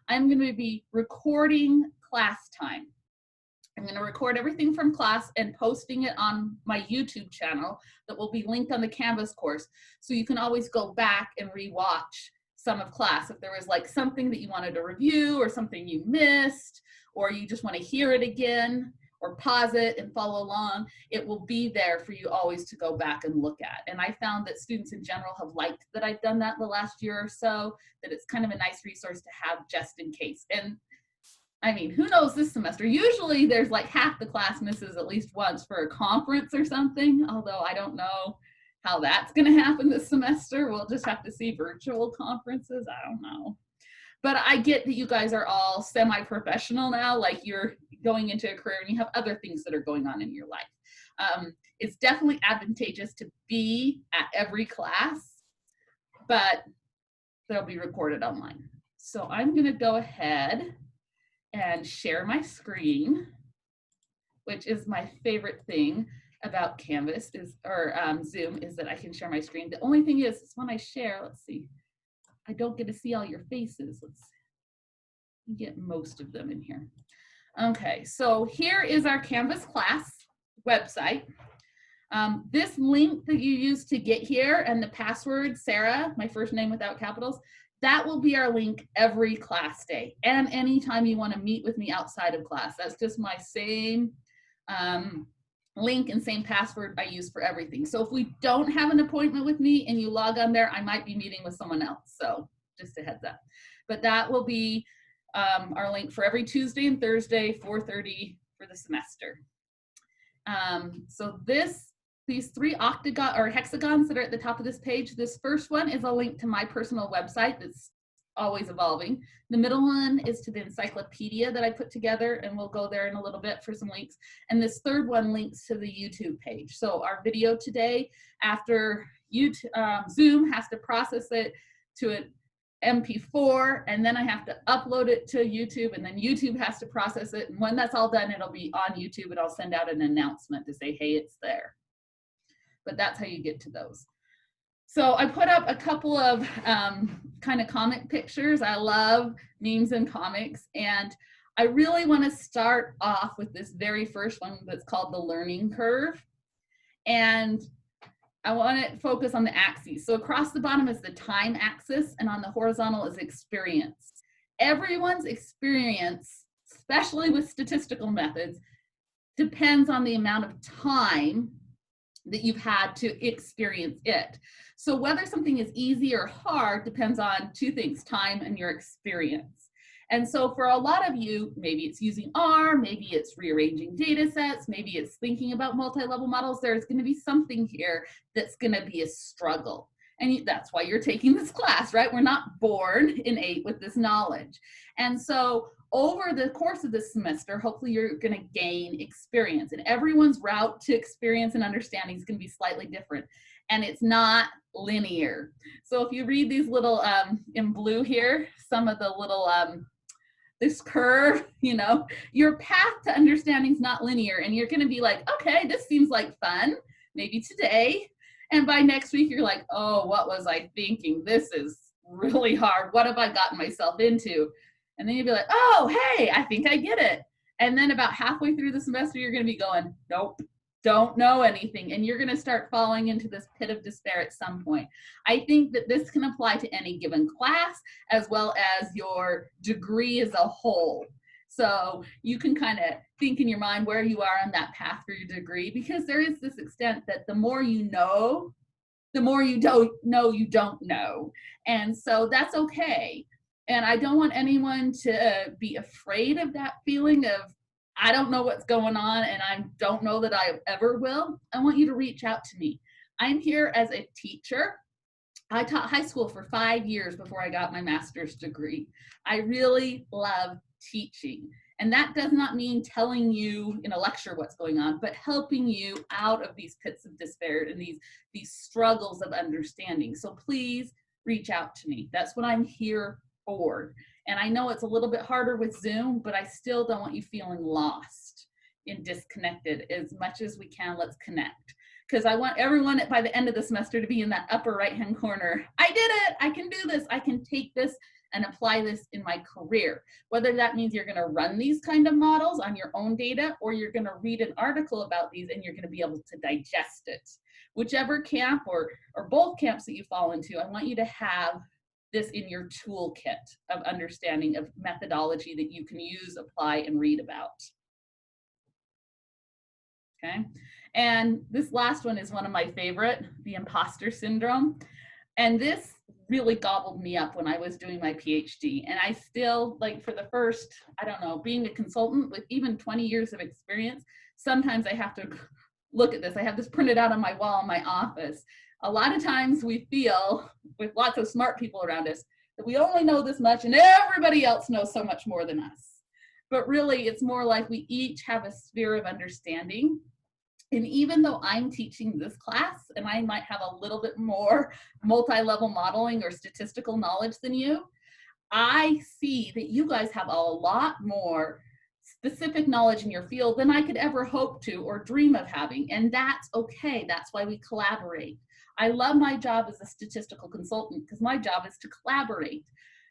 I'm going to be recording class time. I'm going to record everything from class and posting it on my YouTube channel that will be linked on the Canvas course. So you can always go back and rewatch some of class. If there was like something that you wanted to review or something you missed, or you just want to hear it again or pause it and follow along, it will be there for you always to go back and look at. And I found that students in general have liked that I've done that the last year or so, that it's kind of a nice resource to have just in case. And I mean, who knows this semester? Usually there's like half the class misses at least once for a conference or something, although I don't know how that's going to happen this semester. We'll just have to see virtual conferences. I don't know. But I get that you guys are all semi-professional now, like you're going into a career and you have other things that are going on in your life. It's definitely advantageous to be at every class, but they'll be recorded online. So I'm going to go ahead and share my screen, which is my favorite thing about Canvas or Zoom, is that I can share my screen. The only thing is when I share, let's see, I don't get to see all your faces. Let's get most of them in here. Okay, so here is our Canvas class website. This link that you used to get here and the password, Sarah, my first name without capitals, that will be our link every class day and anytime you want to meet with me outside of class. That's just my same link and same password I use for everything. So if we don't have an appointment with me and you log on there, I might be meeting with someone else. So just a heads up. But that will be our link for every Tuesday and Thursday, 4:30 for the semester. So these three hexagons that are at the top of this page, this first one is a link to my personal website that's always evolving. The middle one is to the encyclopedia that I put together, and we'll go there in a little bit for some links. And this third one links to the YouTube page. So our video today, after Zoom has to process it to an MP4, and then I have to upload it to YouTube, and then YouTube has to process it. And when that's all done, it'll be on YouTube, and I'll send out an announcement to say, hey, it's there. But that's how you get to those. So I put up a couple of kind of comic pictures. I love memes and comics, and I really want to start off with this very first one that's called the learning curve. And I want to focus on the axes. So across the bottom is the time axis, and on the horizontal is experience. Everyone's experience, especially with statistical methods, depends on the amount of time that you've had to experience it. So whether something is easy or hard depends on two things, time and your experience. And so for a lot of you, maybe it's using R, maybe it's rearranging data sets, maybe it's thinking about multi-level models. There's going to be something here that's going to be a struggle. And that's why you're taking this class, right? We're not born innate with this knowledge. And so over the course of this semester, hopefully you're going to gain experience, and everyone's route to experience and understanding is going to be slightly different, and it's not linear. So if you read these little in blue here, some of the little this curve, you know, your path to understanding is not linear, and you're going to be like, okay, this seems like fun, maybe today, and by next week you're like, oh, what was I thinking? This is really hard. What have I gotten myself into? And then you'd be like, oh, hey, I think I get it. And then about halfway through the semester, you're going to be going, nope, don't know anything. And you're going to start falling into this pit of despair at some point. I think that this can apply to any given class as well as your degree as a whole. So you can kind of think in your mind where you are on that path for your degree, because there is this extent that the more you know, the more you don't know. And so that's okay. And I don't want anyone to be afraid of that feeling of, I don't know what's going on and I don't know that I ever will. I want you to reach out to me. I'm here as a teacher. I taught high school for 5 years before I got my master's degree. I really love teaching. And that does not mean telling you in a lecture what's going on, but helping you out of these pits of despair and these struggles of understanding. So please reach out to me. That's what I'm here for. And I know it's a little bit harder with Zoom, but I still don't want you feeling lost and disconnected. As much as we can, let's connect. Because I want everyone by the end of the semester to be in that upper right-hand corner. I did it. I can do this. I can take this and apply this in my career. Whether that means you're going to run these kind of models on your own data, or you're going to read an article about these and you're going to be able to digest it. Whichever camp or both camps that you fall into, I want you to have this in your toolkit of understanding of methodology that you can use, apply, and read about. Okay, and this last one is one of my favorite, the imposter syndrome. And this really gobbled me up when I was doing my PhD. And I still, like, for the first, I don't know, being a consultant with even 20 years of experience, sometimes I have to look at this. I have this printed out on my wall in my office. A lot of times we feel, with lots of smart people around us, that we only know this much and everybody else knows so much more than us. But really, it's more like we each have a sphere of understanding. And even though I'm teaching this class and I might have a little bit more multi-level modeling or statistical knowledge than you, I see that you guys have a lot more specific knowledge in your field than I could ever hope to or dream of having. And that's okay. That's why we collaborate. I love my job as a statistical consultant because my job is to collaborate.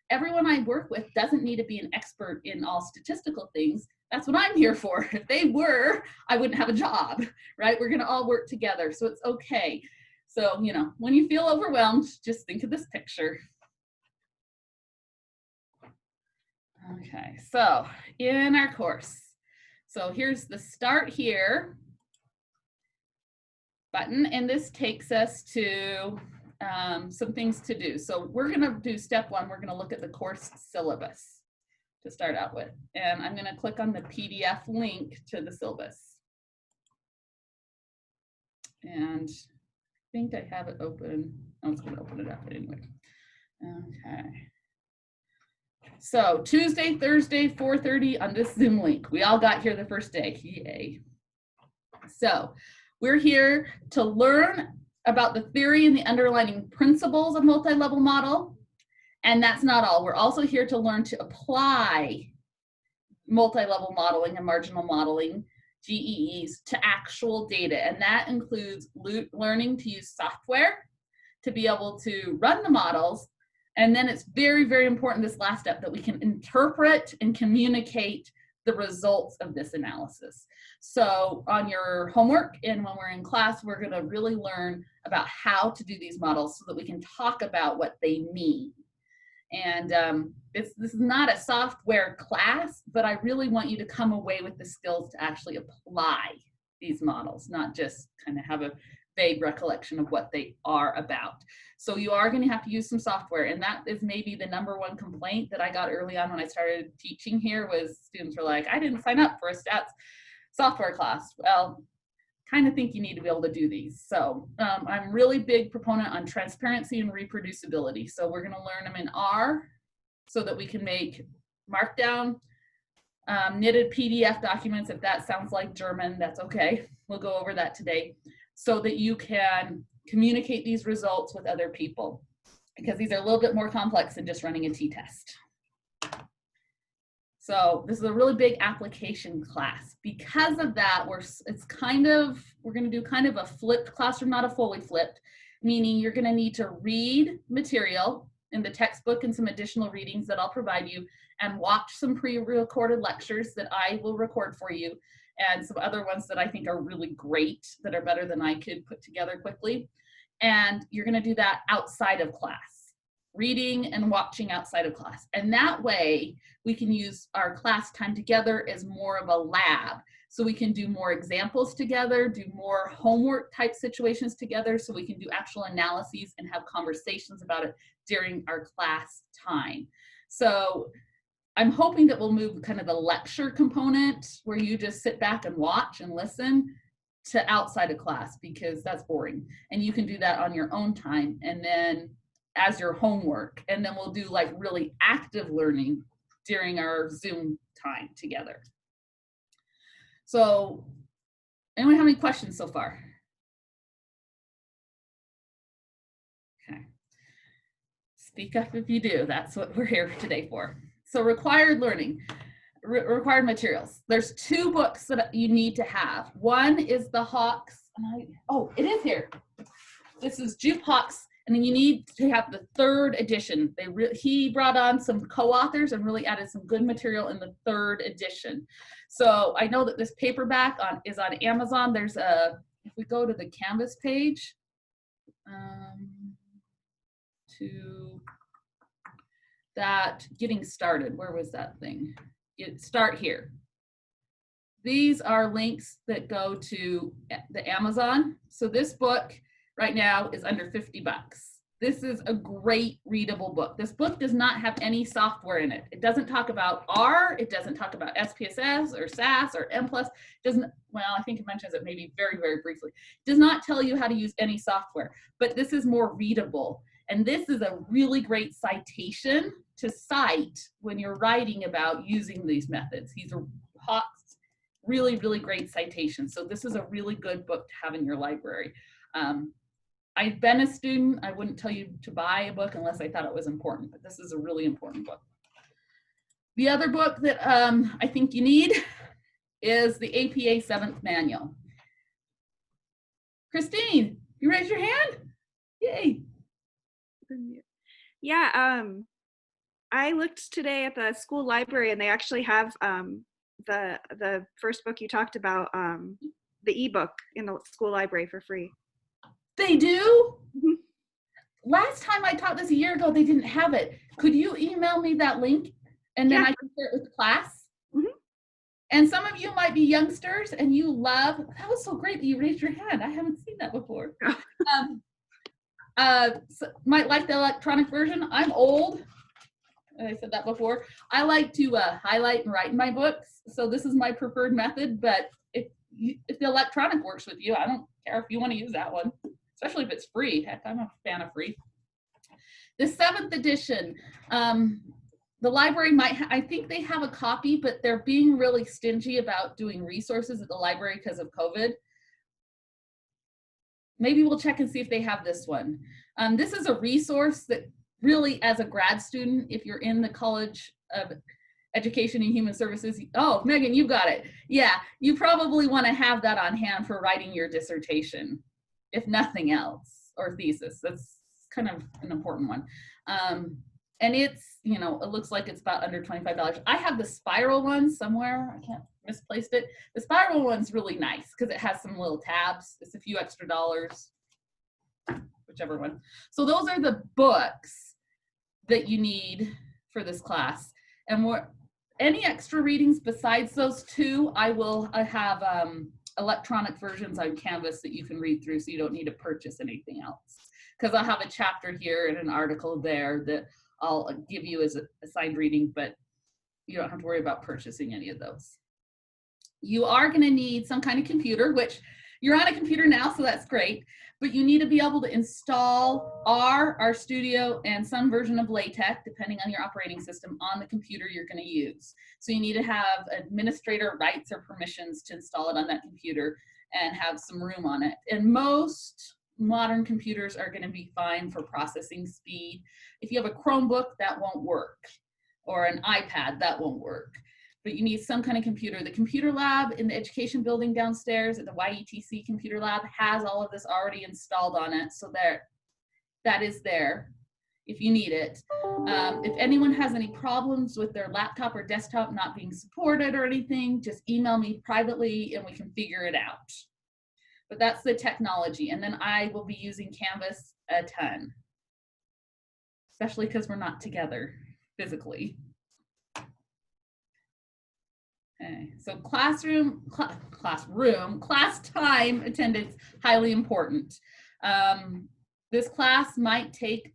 Everyone I work with doesn't need to be an expert in all statistical things. That's what I'm here for. If they were, I wouldn't have a job, right? We're going to all work together. So it's okay. So, you know, when you feel overwhelmed, just think of this picture. Okay, so in our course, so here's the start here button, and this takes us to some things to do. So we're going to do step one. We're going to look at the course syllabus to start out with. And I'm going to click on the PDF link to the syllabus. And I think I have it open. I was going to open it up anyway. Okay. So Tuesday, Thursday, 4:30 on this Zoom link. We all got here the first day. Yay. So we're here to learn about the theory and the underlying principles of multi-level model. And that's not all. We're also here to learn to apply multi-level modeling and marginal modeling, GEEs, to actual data. And that includes learning to use software to be able to run the models. And then it's very, very important, this last step, that we can interpret and communicate the results of this analysis. So on your homework and when we're in class, we're going to really learn about how to do these models so that we can talk about what they mean. And this is not a software class, but I really want you to come away with the skills to actually apply these models, not just kind of have a vague recollection of what they are about. So you are going to have to use some software, and that is maybe the #1 complaint that I got early on when I started teaching here, was students were like, I didn't sign up for a stats software class. Well, kind of think you need to be able to do these. So I'm really big proponent on transparency and reproducibility. So we're going to learn them in R so that we can make markdown, knitted PDF documents. If that sounds like German, that's okay. We'll go over that today so that you can communicate these results with other people, because these are a little bit more complex than just running a t-test. So this is a really big application class. Because of that, we're going to do kind of a flipped classroom, not a fully flipped, meaning you're going to need to read material in the textbook and some additional readings that I'll provide you, and watch some pre-recorded lectures that I will record for you, and some other ones that I think are really great, that are better than I could put together quickly. And you're going to do that outside of class, reading and watching outside of class. And that way we can use our class time together as more of a lab. So we can do more examples together, do more homework type situations together, so we can do actual analyses and have conversations about it during our class time. So I'm hoping that we'll move kind of the lecture component, where you just sit back and watch and listen, to outside of class, because that's boring. And you can do that on your own time, and then as your homework. And then we'll do like really active learning during our Zoom time together. So anyone have any questions so far? Okay. Speak up if you do. That's what we're here today for. So required learning, required materials. There's 2 books that you need to have. One is the Hawks, oh, it is here. This is Jupe Hawks And then you need to have the 3rd edition. He brought on some co-authors and really added some good material in the 3rd edition. So I know that this paperback is on Amazon. There's if we go to the Canvas page, to that getting started, where was that thing? Start here. These are links that go to the Amazon. So this book right now is under 50 bucks. This is a great readable book. This book does not have any software in it. It doesn't talk about R, it doesn't talk about SPSS or SAS or M+. Doesn't, well, I think it mentions it maybe very, very briefly. It does not tell you how to use any software, but this is more readable. And this is a really great citation to cite when you're writing about using these methods. These are hot, really, really great citations. So this is a really good book to have in your library. I've been a student. I wouldn't tell you to buy a book unless I thought it was important, but this is a really important book. The other book that I think you need is the APA 7th Manual. Christine, you raised your hand? Yay. Yeah, I looked today at the school library and they actually have the first book you talked about, the ebook in the school library for free. They do? Mm-hmm. Last time I taught this a year ago, they didn't have it. Could you email me that link and then I can share it with the class? Mm-hmm. And some of you might be youngsters and you love, that was so great that you raised your hand. I haven't seen that before. So might like the electronic version. I'm old. I said that before. I like to highlight and write in my books. So this is my preferred method, but if the electronic works with you, I don't care if you want to use that one, especially if it's free. Heck, I'm a fan of free. The 7th edition, the library might, I think they have a copy, but they're being really stingy about doing resources at the library because of COVID. Maybe we'll check and see if they have this one. This is a resource that really, as a grad student, if you're in the College of Education and Human Services, oh, Megan, you got it. Yeah, you probably want to have that on hand for writing your dissertation, if nothing else, or thesis. That's kind of an important one. And it's, you know, it looks like it's about under $25. I have the spiral one somewhere. I can't misplaced it. The spiral one's really nice because it has some little tabs. It's a few extra dollars, whichever one. So those are the books that you need for this class. And any extra readings besides those 2, I have electronic versions on Canvas that you can read through, so you don't need to purchase anything else. Because I'll have a chapter here and an article there that I'll give you as a assigned reading, but you don't have to worry about purchasing any of those. You are going to need some kind of computer, which you're on a computer now, so that's great. But you need to be able to install RStudio, and some version of LaTeX, depending on your operating system, on the computer you're going to use. So you need to have administrator rights or permissions to install it on that computer and have some room on it. And most modern computers are going to be fine for processing speed. If you have a Chromebook, that won't work, or an iPad, that won't work. But you need some kind of computer. The computer lab in the education building downstairs at the YETC computer lab has all of this already installed on it. So that is there if you need it. If anyone has any problems with their laptop or desktop not being supported or anything, just email me privately and we can figure it out. But that's the technology. And then I will be using Canvas a ton, especially because we're not together physically. Okay, so class time attendance, highly important. This class might take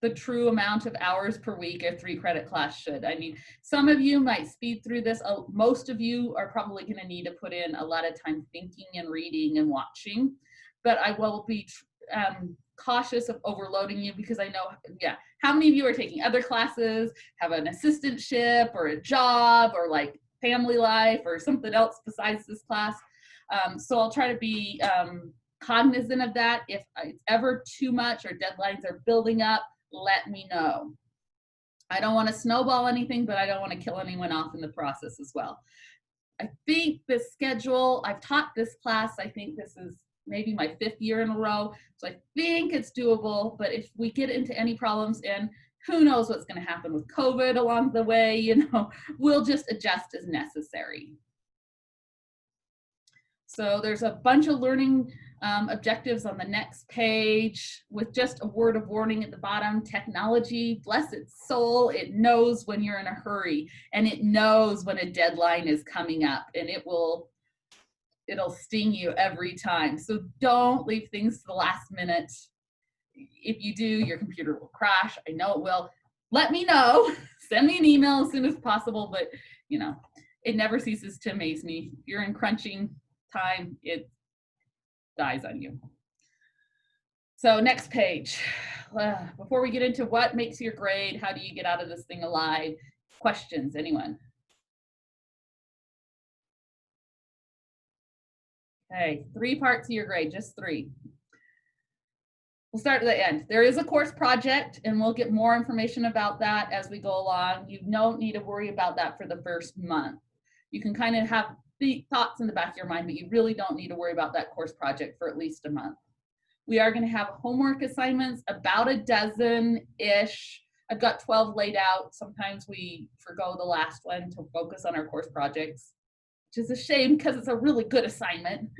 the true amount of hours per week a 3-credit class should. I mean, some of you might speed through this. Most of you are probably going to need to put in a lot of time thinking and reading and watching, but I will be cautious of overloading you because I know, how many of you are taking other classes, have an assistantship or a job or like family life or something else besides this class. So I'll try to be cognizant of that. If it's ever too much or deadlines are building up, let me know. I don't want to snowball anything, but I don't want to kill anyone off in the process as well. I think the schedule, I've taught this class, I think this is maybe my 5th year in a row. So I think it's doable, but if we get into any problems, and who knows what's going to happen with COVID along the way, you know, we'll just adjust as necessary. So there's a bunch of learning objectives on the next page with just a word of warning at the bottom. Technology, bless its soul, it knows when you're in a hurry, and it knows when a deadline is coming up, and it'll sting you every time. So don't leave things to the last minute. If you do, your computer will crash. I know it will. Let me know. Send me an email as soon as possible, but you know, it never ceases to amaze me. If you're in crunching time, it dies on you. So next page. Before we get into what makes your grade, how do you get out of this thing alive? Questions, anyone? Okay, 3 parts of your grade, just 3. We'll start at the end. There is a course project, and we'll get more information about that as we go along. You don't need to worry about that for the first month. You can kind of have the thoughts in the back of your mind, but you really don't need to worry about that course project for at least a month. We are going to have homework assignments, about a dozen-ish. I've got 12 laid out. Sometimes we forgo the last one to focus on our course projects, which is a shame because it's a really good assignment.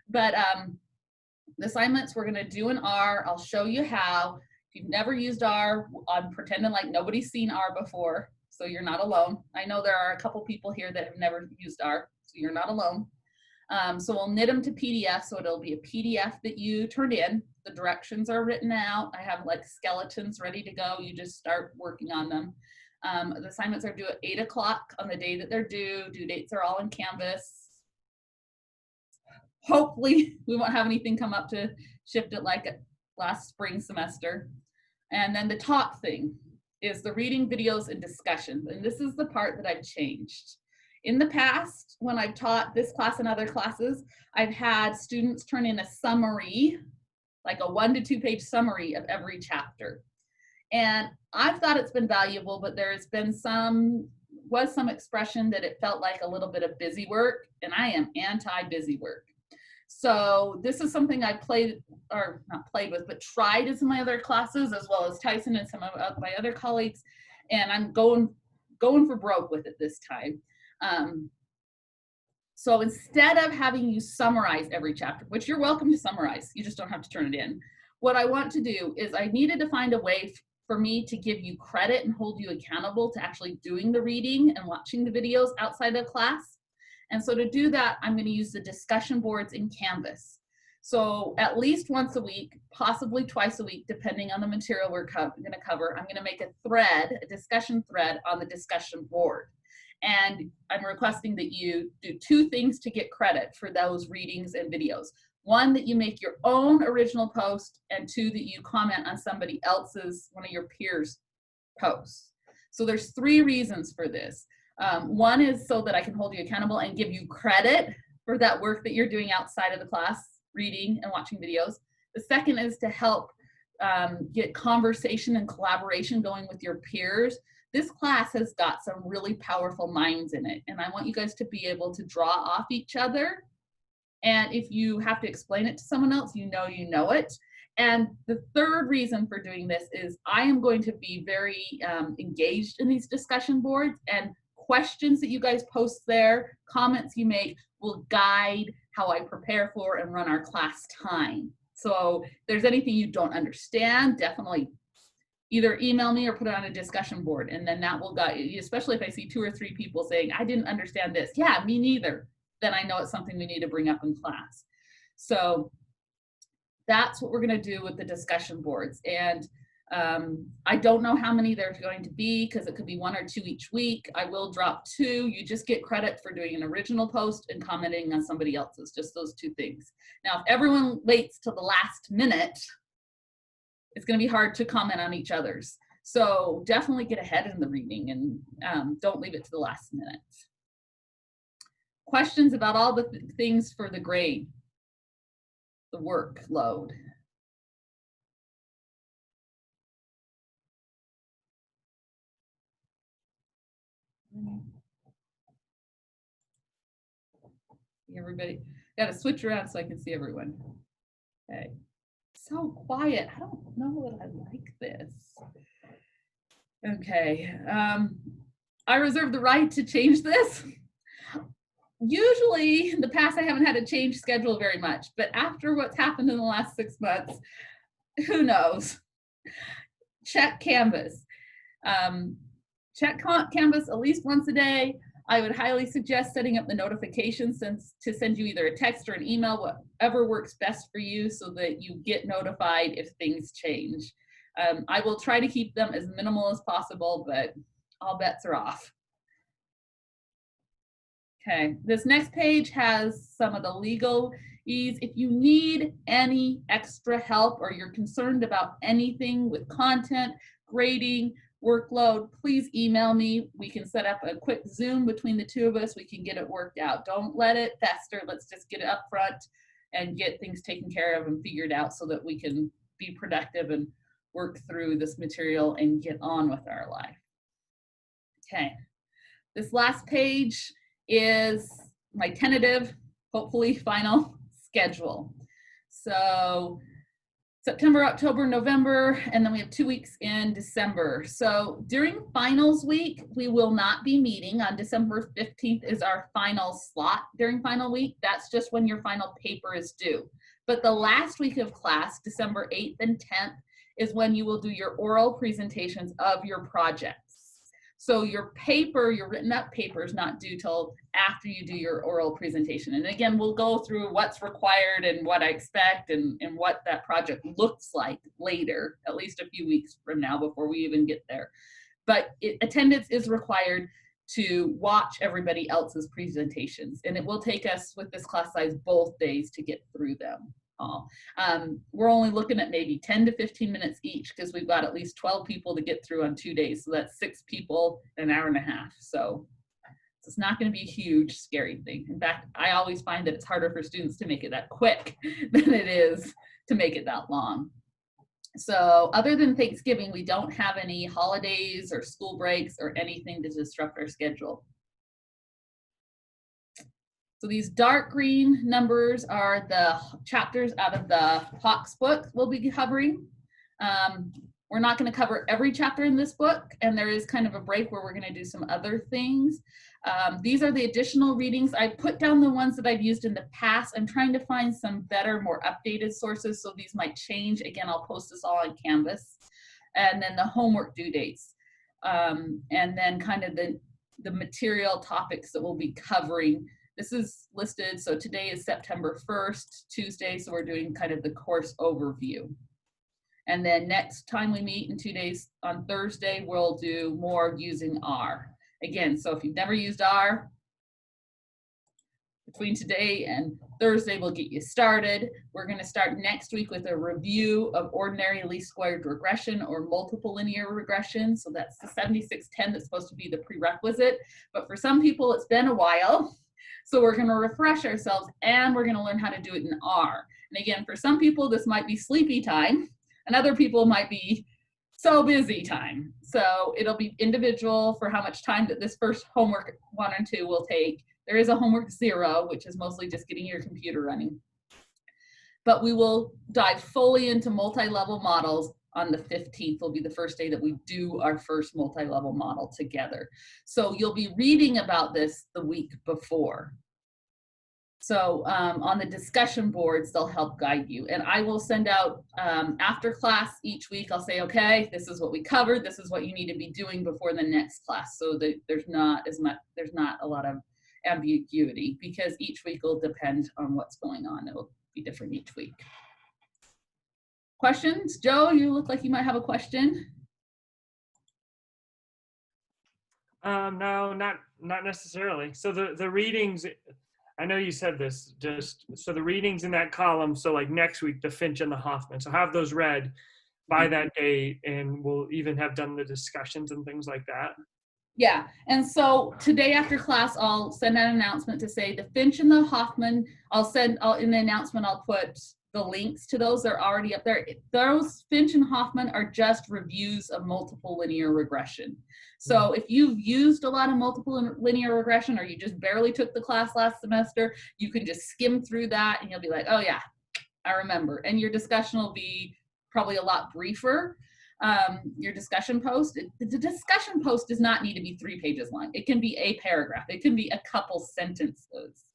But the assignments we're going to do in R, I'll show you how. If you've never used R, I'm pretending like nobody's seen R before, so you're not alone. I know there are a couple people here that have never used R, so you're not alone. So we'll knit them to PDF, so it'll be a PDF that you turn in. The directions are written out. I have like skeletons ready to go. You just start working on them. The assignments are due at 8 o'clock on the day that they're due. Due dates are all in Canvas. Hopefully we won't have anything come up to shift it like last spring semester. And then the top thing is the reading, videos, and discussions. And this is the part that I've changed. In the past, when I've taught this class and other classes, I've had students turn in a summary, like a 1 to 2 page summary of every chapter. And I've thought it's been valuable, but there's been some expression that it felt like a little bit of busy work, and I am anti-busy work. So this is something I played, or not played with, but tried in some of my other classes, as well as Tyson and some of my other colleagues, and I'm going for broke with it this time. So instead of having you summarize every chapter, which you're welcome to summarize, you just don't have to turn it in. What I want to do is I needed to find a way for me to give you credit and hold you accountable to actually doing the reading and watching the videos outside of class. And so to do that, I'm going to use the discussion boards in Canvas. So at least once a week, possibly twice a week, depending on the material we're going to cover, I'm going to make a discussion thread on the discussion board. And I'm requesting that you do 2 things to get credit for those readings and videos. 1, that you make your own original post, and 2, that you comment on somebody else's, one of your peers' posts. So there's 3 reasons for this. 1 is so that I can hold you accountable and give you credit for that work that you're doing outside of the class, reading and watching videos. The second is to help get conversation and collaboration going with your peers. This class has got some really powerful minds in it, and I want you guys to be able to draw off each other. And if you have to explain it to someone else, you know it. And the third reason for doing this is I am going to be very engaged in these discussion boards, and questions that you guys post there, comments you make, will guide how I prepare for and run our class time. So if there's anything you don't understand, definitely either email me or put it on a discussion board, and then that will guide you, especially if I see 2 or 3 people saying, I didn't understand this. Yeah, me neither. Then I know it's something we need to bring up in class. So that's what we're going to do with the discussion boards. And I don't know how many there's going to be, because it could be 1 or 2 each week. I will drop 2. You just get credit for doing an original post and commenting on somebody else's, just those 2 things. Now, if everyone waits till the last minute, it's going to be hard to comment on each other's. So definitely get ahead in the reading, and don't leave it to the last minute. Questions about all the things for the grade, the workload. Everybody, got to switch around so I can see everyone. Okay, so quiet. I don't know that I like this. Okay, I reserve the right to change this. Usually in the past, I haven't had to change schedule very much, but after what's happened in the last 6 months, who knows? Check Canvas. Check Canvas at least once a day. I would highly suggest setting up the notifications to send you either a text or an email, whatever works best for you, so that you get notified if things change. I will try to keep them as minimal as possible, but all bets are off. Okay, this next page has some of the legalese. If you need any extra help or you're concerned about anything with content, grading, workload, please email me. We can set up a quick Zoom between the two of us. We can get it worked out. Don't let it fester. Let's just get it up front and get things taken care of and figured out so that we can be productive and work through this material and get on with our life. Okay, this last page is my tentative, hopefully final schedule. So September, October, November, and then we have 2 weeks in December. So during finals week, we will not be meeting. On December 15th is our final slot during final week. That's just when your final paper is due. But the last week of class, December 8th and 10th, is when you will do your oral presentations of your projects. So your paper, your written up paper, is not due till after you do your oral presentation. And again, we'll go through what's required and what I expect and what that project looks like later, at least a few weeks from now before we even get there. But attendance is required to watch everybody else's presentations. And it will take us, with this class size, both days to get through them all. We're only looking at maybe 10 to 15 minutes each because we've got at least 12 people to get through on 2 days. So that's 6 people, an hour and a half. So it's not going to be a huge, scary thing. In fact, I always find that it's harder for students to make it that quick than it is to make it that long. So other than Thanksgiving, we don't have any holidays or school breaks or anything to disrupt our schedule. So these dark green numbers are the chapters out of the Hawks book we'll be covering. We're not going to cover every chapter in this book, and there is kind of a break where we're going to do some other things. These are the additional readings. I put down the ones that I've used in the past. I'm trying to find some better, more updated sources, so these might change. Again, I'll post this all on Canvas. And then the homework due dates. And then kind of the material topics that we'll be covering. This is listed, so today is September 1st, Tuesday, so we're doing kind of the course overview. And then next time we meet in 2 days, on Thursday, we'll do more using R. Again, so if you've never used R, between today and Thursday, we'll get you started. We're going to start next week with a review of ordinary least squared regression or multiple linear regression. So that's the 7610 that's supposed to be the prerequisite. But for some people, it's been a while. So we're going to refresh ourselves and we're going to learn how to do it in R. And again, for some people, this might be sleepy time, and other people might be so busy time. So it'll be individual for how much time that this first homework 1 and 2 will take. There is a homework 0, which is mostly just getting your computer running. But we will dive fully into multi-level models on the 15th. Will be the first day that we do our first multi-level model together. So you'll be reading about this the week before. So on the discussion boards, they'll help guide you. And I will send out after class each week, I'll say, okay, this is what we covered. This is what you need to be doing before the next class. So that there's not a lot of ambiguity, because each week will depend on what's going on. It will be different each week. Questions? Joe, you look like you might have a question. No, not necessarily. So the readings, I know you said this, just so the readings in that column, so like next week, the Finch and the Hoffman, so have those read by that date, and we'll even have done the discussions and things like that. Yeah, and so today after class, I'll send out an announcement to say the Finch and the Hoffman, in the announcement, I'll put the links to those. They're already up there. Those Finch and Hoffman are just reviews of multiple linear regression. So if you've used a lot of multiple linear regression, or you just barely took the class last semester, you can just skim through that and you'll be like, oh yeah, I remember. And your discussion will be probably a lot briefer. Your discussion post, the discussion post does not need to be 3 pages long. It can be a paragraph. It can be a couple sentences.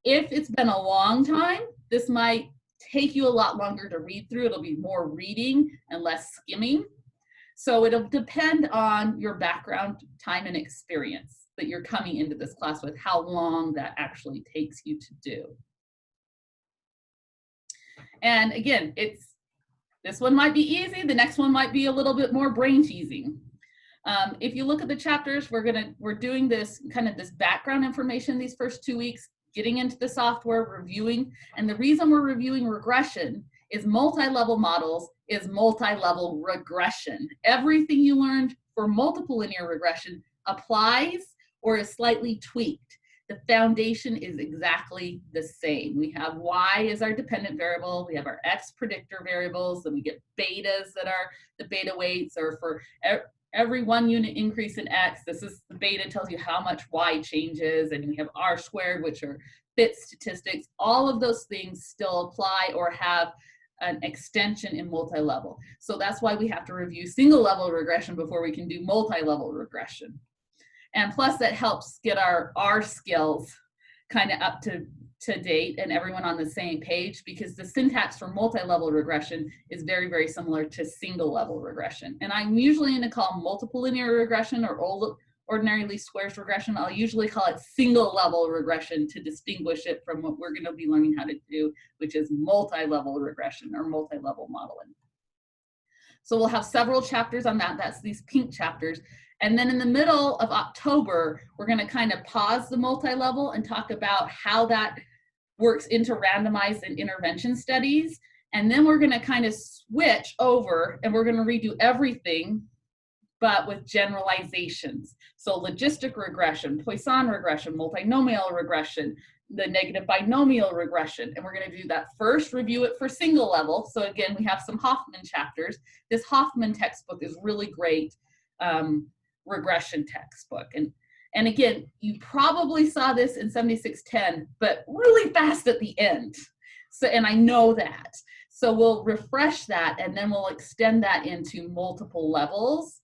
If it's been a long time, this might take you a lot longer to read through. It'll be more reading and less skimming. So it'll depend on your background, time, and experience that you're coming into this class with, how long that actually takes you to do. And again, this one might be easy, the next one might be a little bit more brain teasing. If you look at the chapters, we're doing this kind of this background information these first 2 weeks, getting into the software, reviewing. And the reason we're reviewing regression is multi-level models is multi-level regression. Everything you learned for multiple linear regression applies or is slightly tweaked. The foundation is exactly the same. We have Y as our dependent variable. We have our X predictor variables. Then we get betas that are the beta weights, or for every 1 unit increase in X, this is the beta tells you how much Y changes. And we have R squared, which are fit statistics. All of those things still apply or have an extension in multi-level. So that's why we have to review single level regression before we can do multi-level regression. And plus that helps get our R skills kind of up to date and everyone on the same page, because the syntax for multi-level regression is very, very similar to single level regression. And I'm usually going to call multiple linear regression or ordinary least squares regression. I'll usually call it single level regression to distinguish it from what we're going to be learning how to do, which is multi-level regression or multi-level modeling. So we'll have several chapters on that. That's these pink chapters. And then in the middle of October, we're going to kind of pause the multi-level and talk about how that works into randomized and intervention studies. And then we're going to kind of switch over and we're going to redo everything, but with generalizations. So logistic regression, Poisson regression, multinomial regression, the negative binomial regression. And we're going to do that first, review it for single level. So again, we have some Hoffman chapters. This Hoffman textbook is really great. Regression textbook. And again, you probably saw this in 7610, but really fast at the end. So, and I know that. So we'll refresh that and then we'll extend that into multiple levels.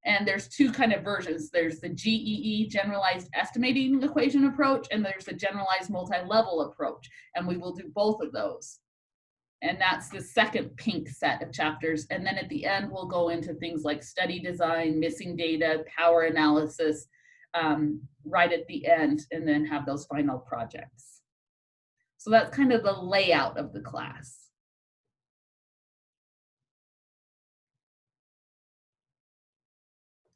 And there's 2 kind of versions. There's the GEE, generalized estimating equation approach, and there's the generalized multi-level approach. And we will do both of those. And that's the second pink set of chapters. And then at the end, we'll go into things like study design, missing data, power analysis, right at the end, and then have those final projects. So that's kind of the layout of the class.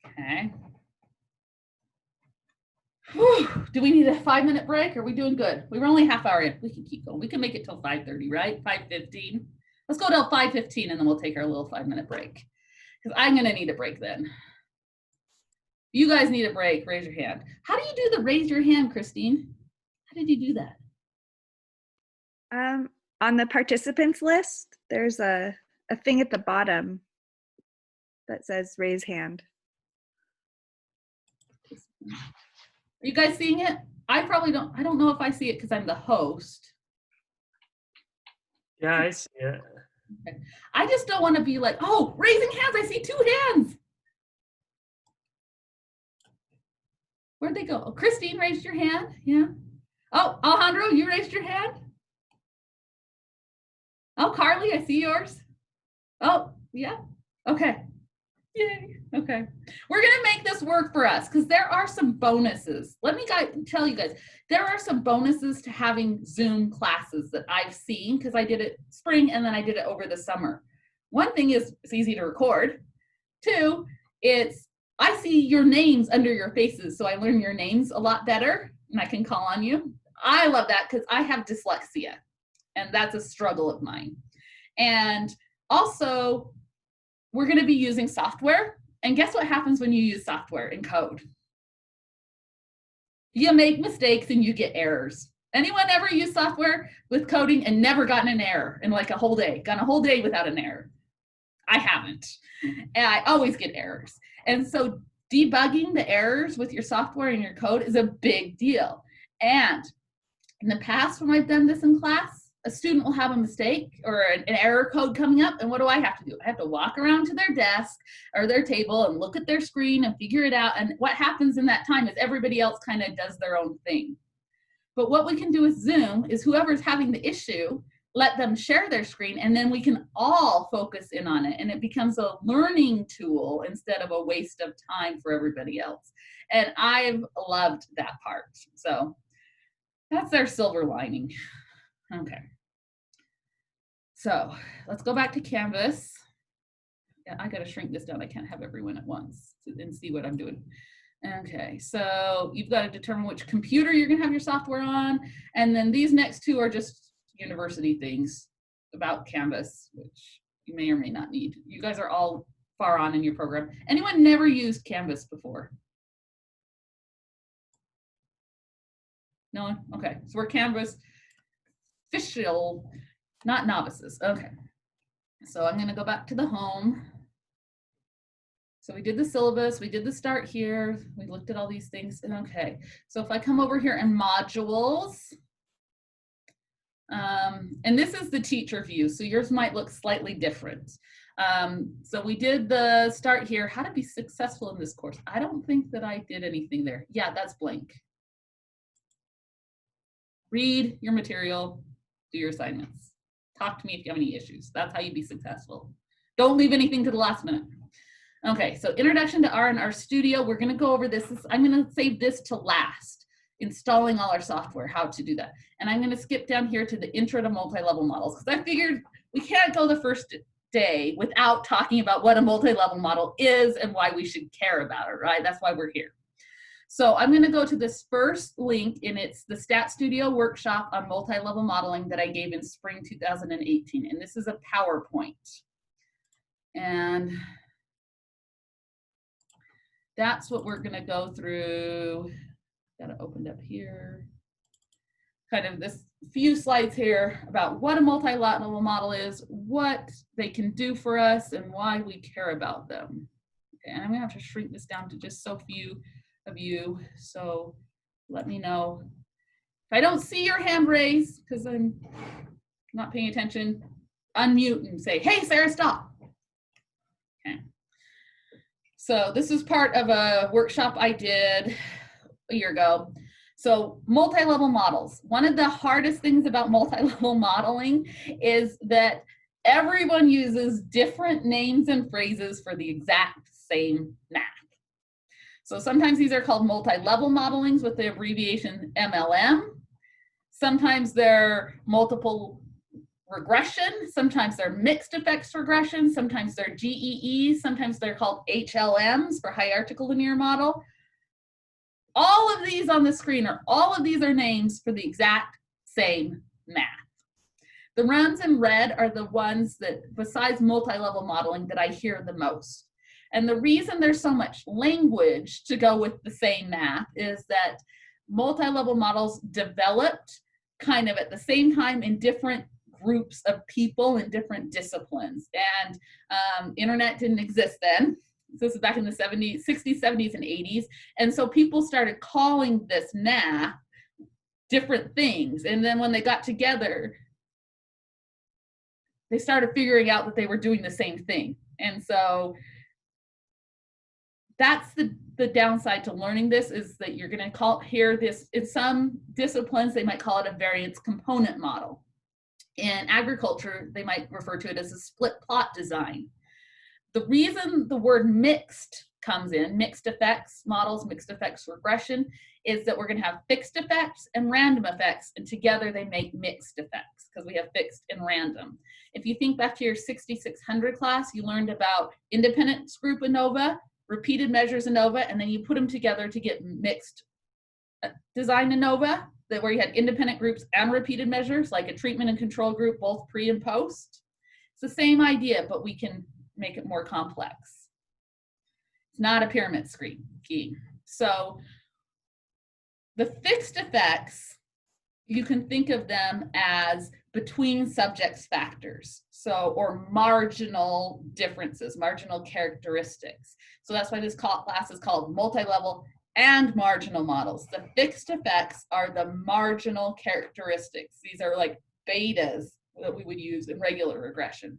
Okay. Whew. Do we need a 5-minute break? Are we doing good? We were only half hour in. We can keep going. We can make it till 5:30, right? 5:15. Let's go till 5:15 and then we'll take our little 5-minute break. Because I'm going to need a break then. You guys need a break. Raise your hand. How do you do the raise your hand, Christine? How did you do that? On the participants list, there's a thing at the bottom that says raise hand. Are you guys seeing it? I don't know if I see it because I'm the host. Yeah, I see it. Okay. I just don't want to be like, oh, raising hands, I see 2 hands. Where'd they go? Oh, Christine raised your hand, yeah. Oh, Alejandro, you raised your hand? Oh, Carly, I see yours. Oh, yeah, okay. Yay, okay. We're gonna make this work for us because there are some bonuses. Let me tell you guys, there are some bonuses to having Zoom classes that I've seen because I did it spring and then I did it over the summer. One thing is it's easy to record. 2, I see your names under your faces, so I learn your names a lot better and I can call on you. I love that because I have dyslexia and that's a struggle of mine. And also, we're going to be using software. And guess what happens when you use software and code? You make mistakes and you get errors. Anyone ever use software with coding and never gotten an error in like a whole day? Gone a whole day without an error? I haven't. And I always get errors. And so debugging the errors with your software and your code is a big deal. And in the past, when I've done this in class, a student will have a mistake or an error code coming up, and what do I have to do? I have to walk around to their desk or their table and look at their screen and figure it out. And what happens in that time is everybody else kind of does their own thing. But what we can do with Zoom is whoever's having the issue, let them share their screen, and then we can all focus in on it. And it becomes a learning tool instead of a waste of time for everybody else. And I've loved that part. So that's their silver lining. Okay. So let's go back to Canvas. Yeah, I got to shrink this down. I can't have everyone at once and see what I'm doing. Okay, so you've got to determine which computer you're going to have your software on. And then these next two are just university things about Canvas, which you may or may not need. You guys are all far on in your program. Anyone never used Canvas before? No one? Okay, so we're Canvas official, not novices. Okay, so I'm going to go back to the home. So we did the syllabus, we did the start here, we looked at all these things. Okay, so if I come over here in modules, and this is the teacher view, so yours might look slightly different. So we did the start here, how to be successful in this course. I don't think that I did anything there. Yeah, that's blank. Read your material, do your assignments. Talk to me if you have any issues. That's how you be successful. Don't leave anything to the last minute. Okay, so introduction to R and RStudio. We're gonna go over this. I'm gonna save this to last, installing all our software, how to do that. And I'm gonna skip down here to the intro to multi-level models, because I figured we can't go the first day without talking about what a multi-level model is and why we should care about it, right? That's why we're here. So I'm gonna go to this first link, and it's the RStudio workshop on multi-level modeling that I gave in spring 2018. And this is a PowerPoint. And that's what we're gonna go through. Got it opened up here. Kind of this few slides here about what a multi-level model is, what they can do for us, and why we care about them. Okay, and I'm gonna have to shrink this down to just so few of you. So let me know. If I don't see your hand raised, because I'm not paying attention, unmute and say, hey, Sarah, stop. Okay. So this is part of a workshop I did a year ago. So multi-level models. One of the hardest things about multi-level modeling is that everyone uses different names and phrases for the exact same math. So sometimes these are called multi-level modelings with the abbreviation MLM. Sometimes they're multiple regression, sometimes they're mixed effects regression, sometimes they're GEEs, sometimes they're called HLMs for hierarchical linear model. All of these on the screen all of these are names for the exact same math. The ones in red are the ones that, besides multi-level modeling, that I hear the most. And the reason there's so much language to go with the same math is that multi-level models developed kind of at the same time in different groups of people in different disciplines. And internet didn't exist then. This is back in the 60s, 70s, and 80s. And so people started calling this math different things. And then when they got together, they started figuring out that they were doing the same thing. And so that's the downside to learning this, is that you're going to hear this in some disciplines, they might call it a variance component model. In agriculture, they might refer to it as a split plot design. The reason the word mixed comes in, mixed effects models, mixed effects regression, is that we're going to have fixed effects and random effects, and together they make mixed effects because we have fixed and random. If you think back to your 6600 class, you learned about independence group ANOVA, repeated measures ANOVA, and then you put them together to get mixed design ANOVA, where you had independent groups and repeated measures, like a treatment and control group, both pre and post. It's the same idea, but we can make it more complex. It's not a pyramid scheme. So the fixed effects, you can think of them as between subjects factors, so, or marginal differences, marginal characteristics. So that's why this class is called multi-level and marginal models. The fixed effects are the marginal characteristics. These are like betas that we would use in regular regression.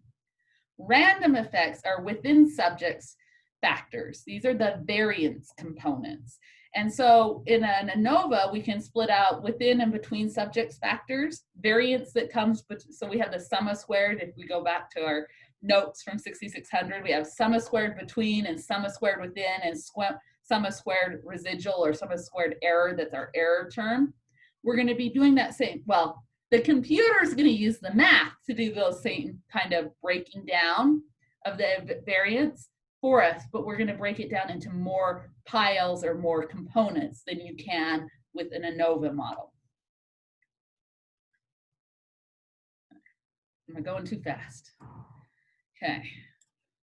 Random effects are within subjects factors. These are the variance components. And so in an ANOVA, we can split out within and between subjects factors, variance that comes, so we have the summa squared. If we go back to our notes from 6600, we have summa squared between and summa squared within and summa squared residual or summa squared error, that's our error term. We're going to be doing that same, well, the computer is going to use the math to do those same kind of breaking down of the variance for us, but we're going to break it down into more piles or more components than you can with an ANOVA model. Am I going too fast? Okay.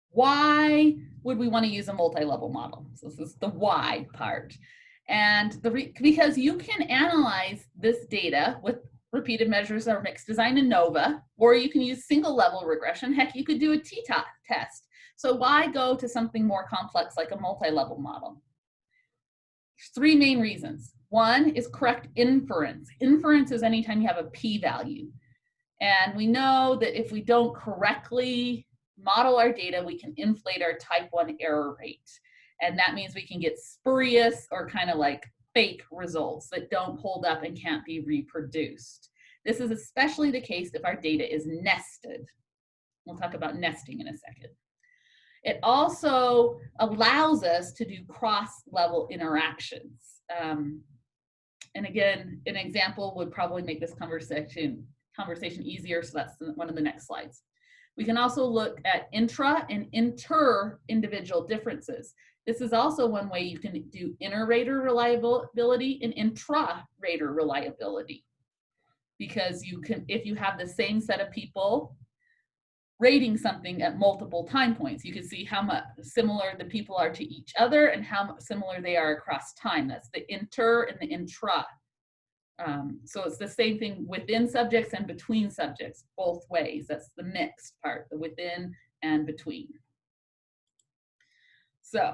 Why would we want to use a multi-level model? So this is the why part. And because you can analyze this data with repeated measures or mixed design ANOVA, or you can use single level regression. Heck, you could do a t-top test. So why go to something more complex like a multi-level model? There's three main reasons. One is correct inference. Inference is anytime you have a p-value. And we know that if we don't correctly model our data, we can inflate our type 1 error rate. And that means we can get spurious or kind of like fake results that don't hold up and can't be reproduced. This is especially the case if our data is nested. We'll talk about nesting in a second. It also allows us to do cross-level interactions. And again, an example would probably make this conversation easier, so that's one of the next slides. We can also look at intra and inter-individual differences. This is also one way you can do inter-rater reliability and intra-rater reliability. Because you can, if you have the same set of people rating something at multiple time points, you can see how much similar the people are to each other and how similar they are across time. That's the inter and the intra. So it's the same thing within subjects and between subjects, both ways. That's the mixed part, the within and between. So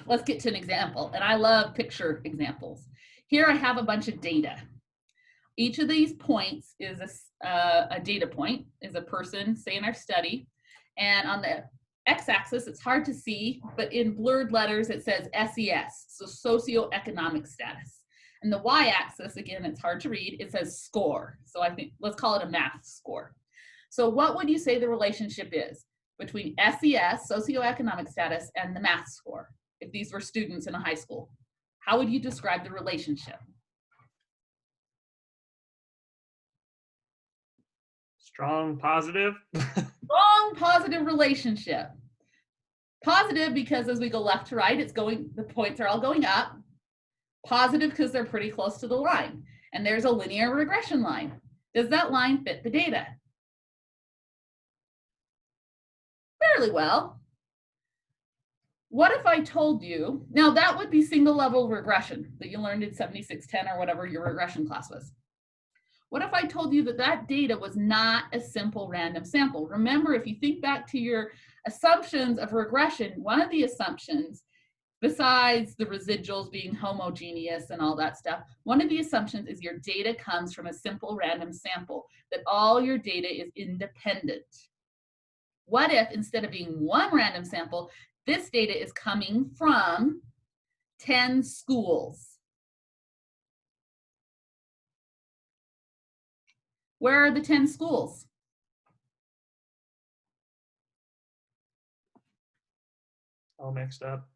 let's get to an example. And I love picture examples. Here I have a bunch of data. Each of these points is a data point, is a person, say in our study. And on the x-axis, it's hard to see, but in blurred letters, it says SES, so socioeconomic status. And the y-axis, again, it's hard to read, it says score. So I think, let's call it a math score. So what would you say the relationship is between SES, socioeconomic status, and the math score? If these were students in a high school, how would you describe the relationship? Strong, positive. Strong, positive relationship. Positive because as we go left to right, it's going, the points are all going up. Positive because they're pretty close to the line. And there's a linear regression line. Does that line fit the data? Fairly well. What if I told you, now that would be single level regression that you learned in 7610 or whatever your regression class was. What if I told you that that data was not a simple random sample? Remember, if you think back to your assumptions of regression, one of the assumptions, besides the residuals being homogeneous and all that stuff, one of the assumptions is your data comes from a simple random sample, that all your data is independent. What if instead of being one random sample, this data is coming from 10 schools? Where are the 10 schools? All mixed up.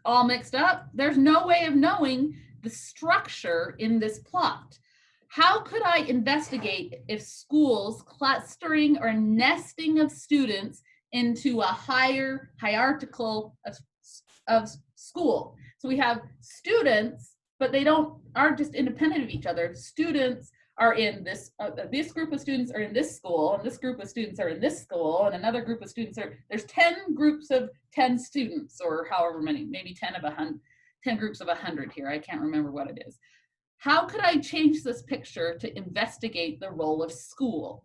All mixed up? There's no way of knowing the structure in this plot. How could I investigate if schools clustering or nesting of students into a higher hierarchical of school? So we have students, but they aren't just independent of each other. Students are in this group of students are in this school, and this group of students are in this school, and another group of students there's 10 groups of 10 students, or however many, maybe 10 groups of 100 here. I can't remember what it is. How could I change this picture to investigate the role of school?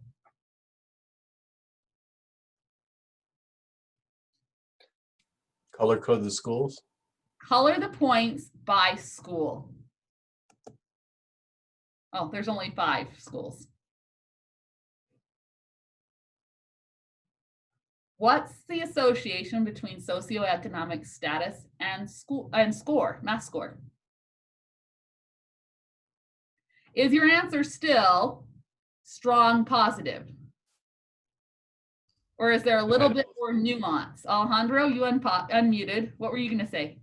Color code the schools? Color the points by school. Oh, there's only 5 schools. What's the association between socioeconomic status and score, math score? Is your answer still strong positive? Or is there a little bit more nuance? Alejandro, you unmuted. What were you going to say?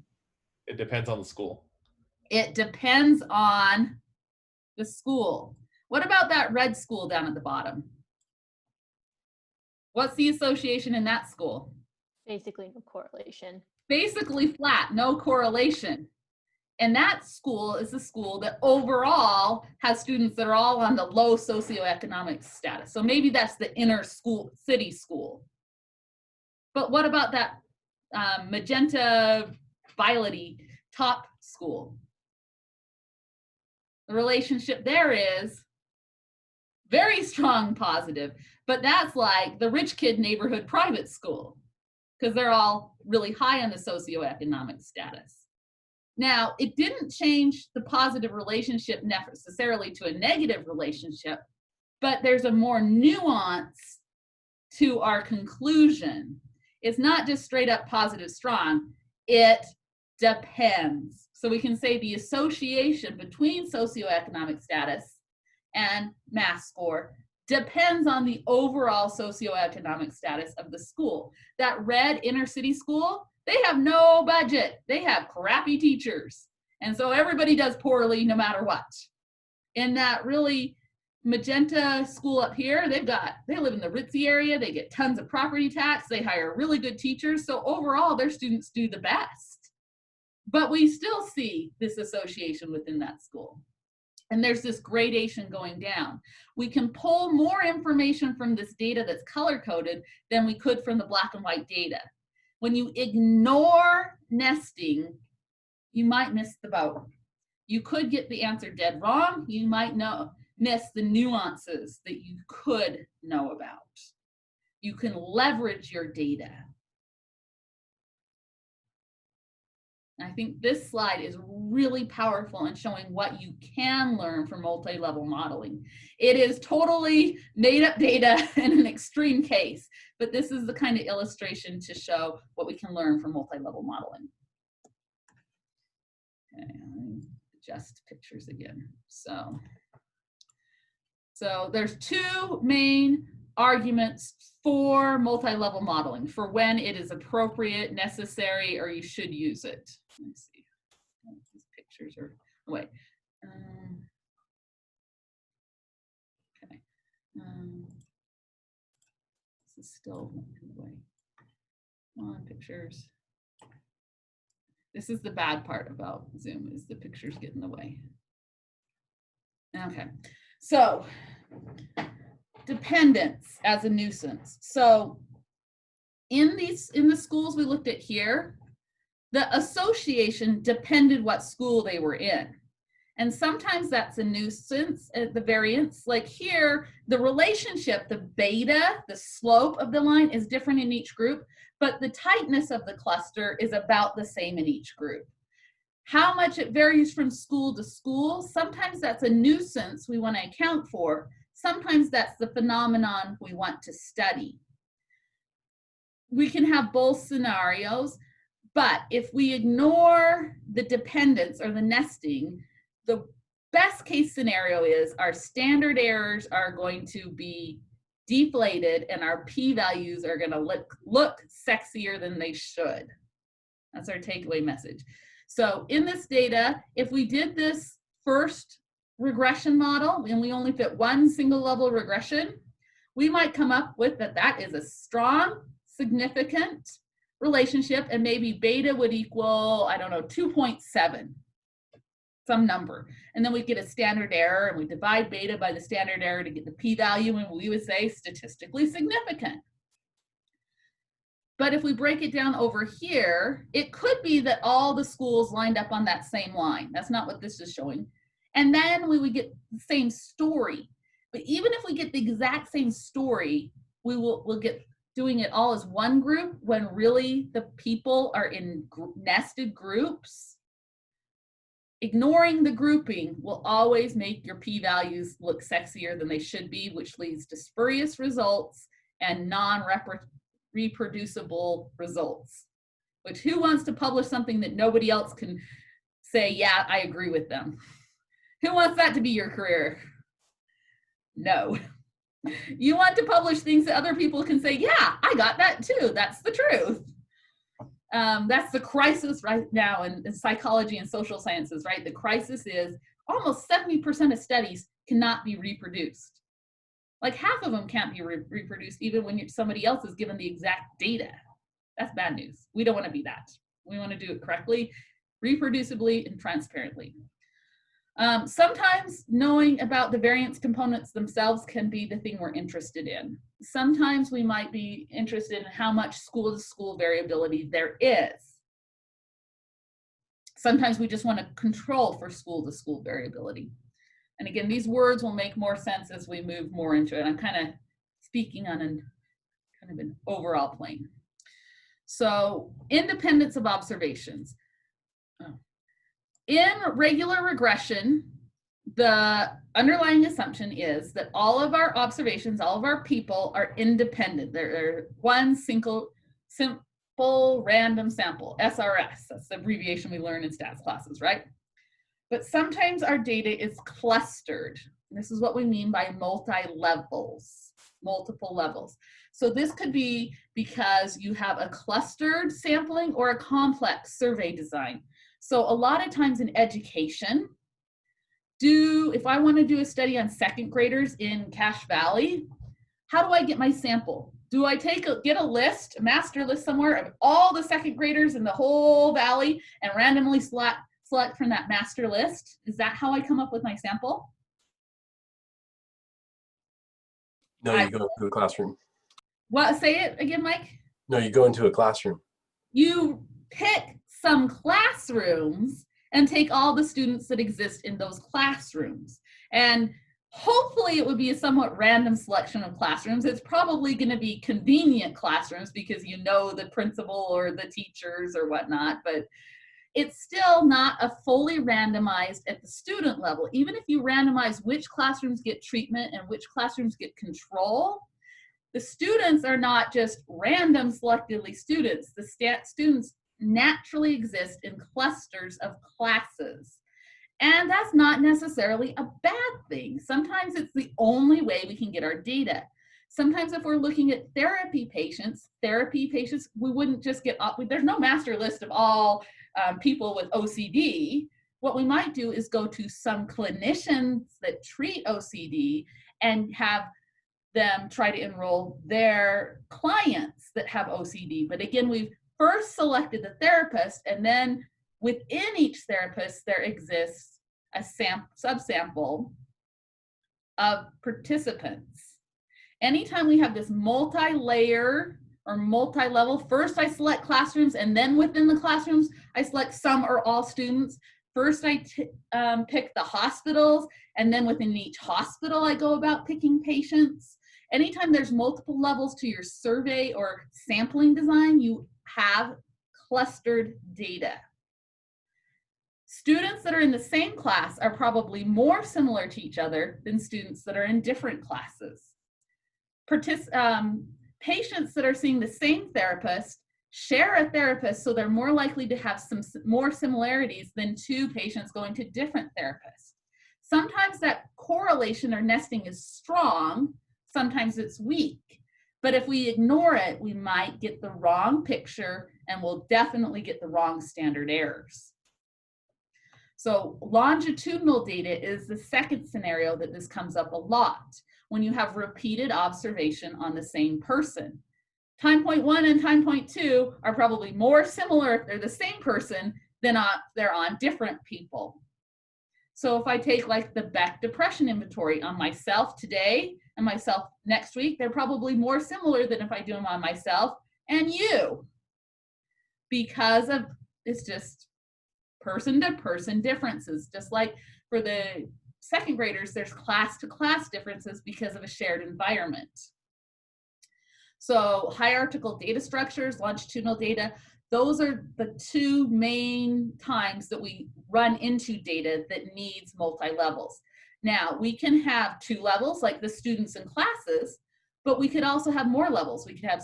It depends on the school. It depends on the school. What about that red school down at the bottom? What's the association in that school? Basically no correlation. Basically flat, no correlation. And that school is a school that overall has students that are all on the low socioeconomic status. So maybe that's the inner school, city school. But what about that magenta, violety top school? The relationship there is very strong positive, but that's like the rich kid neighborhood private school because they're all really high on the socioeconomic status. Now, it didn't change the positive relationship necessarily to a negative relationship, but there's a more nuance to our conclusion. It's not just straight up positive strong, it depends. So we can say the association between socioeconomic status and math score depends on the overall socioeconomic status of the school. That red inner city school, they have no budget. They have crappy teachers. And so everybody does poorly no matter what. In that really magenta school up here, they live in the ritzy area. They get tons of property tax. They hire really good teachers. So overall, their students do the best. But we still see this association within that school. And there's this gradation going down. We can pull more information from this data that's color-coded than we could from the black and white data. When you ignore nesting, you might miss the boat. You could get the answer dead wrong. You might miss the nuances that you could know about. You can leverage your data. I think this slide is really powerful in showing what you can learn from multi-level modeling. It is totally made up data in an extreme case, but this is the kind of illustration to show what we can learn from multi-level modeling. Okay, let me adjust pictures again. So there's 2 main arguments for multi-level modeling, for when it is appropriate, necessary, or you should use it. Let me see. These pictures are away. Okay. This is still in the way. Come on, pictures. This is the bad part about Zoom, is the pictures get in the way. Okay. So, dependence as a nuisance. So in the schools we looked at here, the association depended what school they were in. And sometimes that's a nuisance at the variance. Like here, the relationship, the beta, the slope of the line is different in each group, but the tightness of the cluster is about the same in each group. How much it varies from school to school, sometimes that's a nuisance we want to account for. Sometimes that's the phenomenon we want to study. We can have both scenarios, but if we ignore the dependence or the nesting, the best case scenario is our standard errors are going to be deflated and our p-values are going to look sexier than they should. That's our takeaway message. So in this data, if we did this first regression model and we only fit one single level regression, we might come up with that is a strong, significant relationship, and maybe beta would equal, I don't know, 2.7, some number. And then we get a standard error and we divide beta by the standard error to get the p-value, and we would say statistically significant. But if we break it down over here, it could be that all the schools lined up on that same line. That's not what this is showing. And then we would get the same story. But even if we get the exact same story, we'll get doing it all as one group when really the people are in nested groups. Ignoring the grouping will always make your p-values look sexier than they should be, which leads to spurious results and non-reproducible results. Which, who wants to publish something that nobody else can say, yeah, I agree with them? Who wants that to be your career? No. You want to publish things that other people can say, yeah, I got that too. That's the truth. That's the crisis right now in psychology and social sciences, right? The crisis is almost 70% of studies cannot be reproduced. Like half of them can't be reproduced even when somebody else is given the exact data. That's bad news. We don't want to be that. We want to do it correctly, reproducibly, and transparently. Sometimes knowing about the variance components themselves can be the thing we're interested in. Sometimes we might be interested in how much school-to-school variability there is. Sometimes we just want to control for school-to-school variability. And again, these words will make more sense as we move more into it. I'm kind of speaking on kind of an overall plane. So, independence of observations. In regular regression, the underlying assumption is that all of our observations, all of our people are independent. They're one simple random sample, SRS. That's the abbreviation we learn in stats classes, right? But sometimes our data is clustered. This is what we mean by multi-levels, multiple levels. So this could be because you have a clustered sampling or a complex survey design. So a lot of times in education, if I want to do a study on second graders in Cache Valley, how do I get my sample? Do I get a list, a master list somewhere of all the second graders in the whole valley and randomly select from that master list? Is that how I come up with my sample? No, you go into a classroom. What? Say it again, Mike. No, you go into a classroom. You pick some classrooms and take all the students that exist in those classrooms. And hopefully it would be a somewhat random selection of classrooms. It's probably going to be convenient classrooms because you know the principal or the teachers or whatnot, but it's still not a fully randomized at the student level. Even if you randomize which classrooms get treatment and which classrooms get control, the students are not just random selectively students. The students naturally exist in clusters of classes. And that's not necessarily a bad thing. Sometimes it's the only way we can get our data. Sometimes if we're looking at therapy patients, we wouldn't just get up. There's no master list of all people with OCD. What we might do is go to some clinicians that treat OCD and have them try to enroll their clients that have OCD. But again, we've first selected the therapist, and then within each therapist, there exists a subsample of participants. Anytime we have this multi-layer or multi-level, first I select classrooms, and then within the classrooms, I select some or all students. First I pick the hospitals, and then within each hospital, I go about picking patients. Anytime there's multiple levels to your survey or sampling design, you have clustered data. Students that are in the same class are probably more similar to each other than students that are in different classes. Patients that are seeing the same therapist share a therapist, so they're more likely to have some more similarities than two patients going to different therapists. Sometimes that correlation or nesting is strong, sometimes it's weak. But if we ignore it, we might get the wrong picture and we'll definitely get the wrong standard errors. So longitudinal data is the second scenario that this comes up a lot, when you have repeated observation on the same person. Time point 1 and time point 2 are probably more similar if they're the same person than they're on different people. So if I take like the Beck Depression Inventory on myself today and myself next week, they're probably more similar than if I do them on myself and you. Because of, it's just person to person differences. Just like for the second graders, there's class to class differences because of a shared environment. So hierarchical data structures, longitudinal data, Those are the two main times that we run into data that needs multi-levels. Now, we can have 2 levels like the students and classes, but we could also have more levels. We could have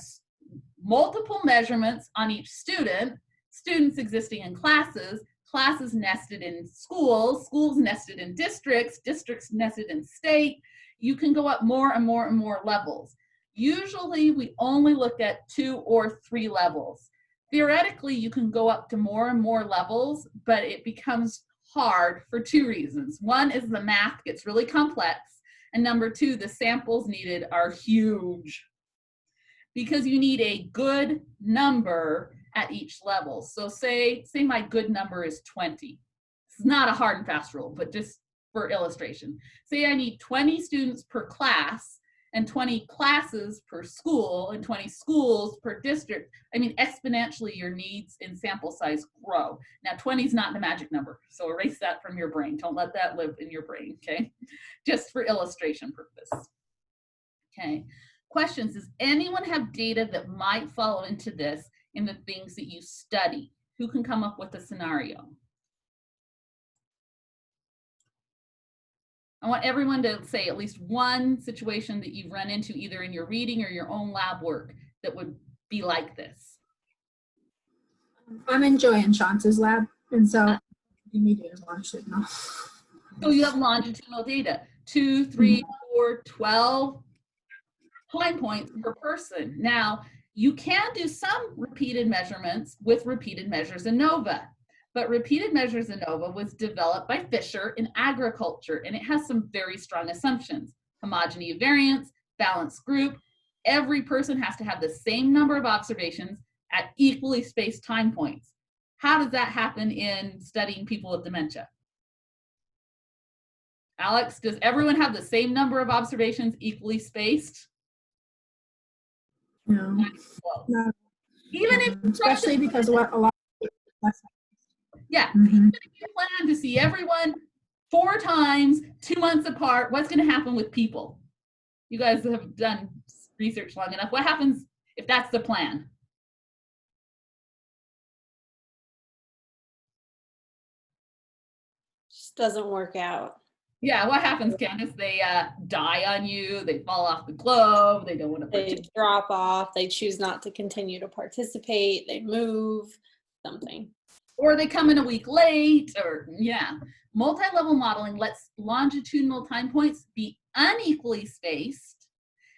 multiple measurements on each student, students existing in classes, classes nested in schools, schools nested in districts, districts nested in state. You can go up more and more and more levels. Usually we only look at 2 or 3 levels. Theoretically, you can go up to more and more levels, but it becomes hard for 2 reasons. One is the math gets really complex, and number 2, the samples needed are huge because you need a good number at each level. So say my good number is 20. It's not a hard and fast rule, but just for illustration. Say I need 20 students per class and 20 classes per school and 20 schools per district. I mean, exponentially your needs in sample size grow. Now 20 is not the magic number, so erase that from your brain. Don't let that live in your brain, okay? Just for illustration purpose. Okay, questions. Does anyone have data that might fall into this in the things that you study? Who can come up with a scenario? I want everyone to say at least one situation that you've run into either in your reading or your own lab work that would be like this. I'm in Joy and Chance's lab, and so you need to longitudinal. So you have longitudinal data, 2, 3, 4, 12 time points per person. Now, you can do some repeated measurements with repeated measures ANOVA. But repeated measures ANOVA was developed by Fisher in agriculture, and it has some very strong assumptions. Homogeny of variance, balanced group. Every person has to have the same number of observations at equally spaced time points. How does that happen in studying people with dementia? Alex, does everyone have the same number of observations equally spaced? No. No. Even if Especially because what a lot of yeah, even if you plan to see everyone 4 times, 2 months apart, what's going to happen with people? You guys have done research long enough. What happens if that's the plan? Just doesn't work out. Yeah, what happens, Candace? They die on you, they fall off the globe, they don't want to They participate. drop off, they choose not to continue to participate, they move, something. Or they come in a week late, or yeah. Multi-level modeling lets longitudinal time points be unequally spaced,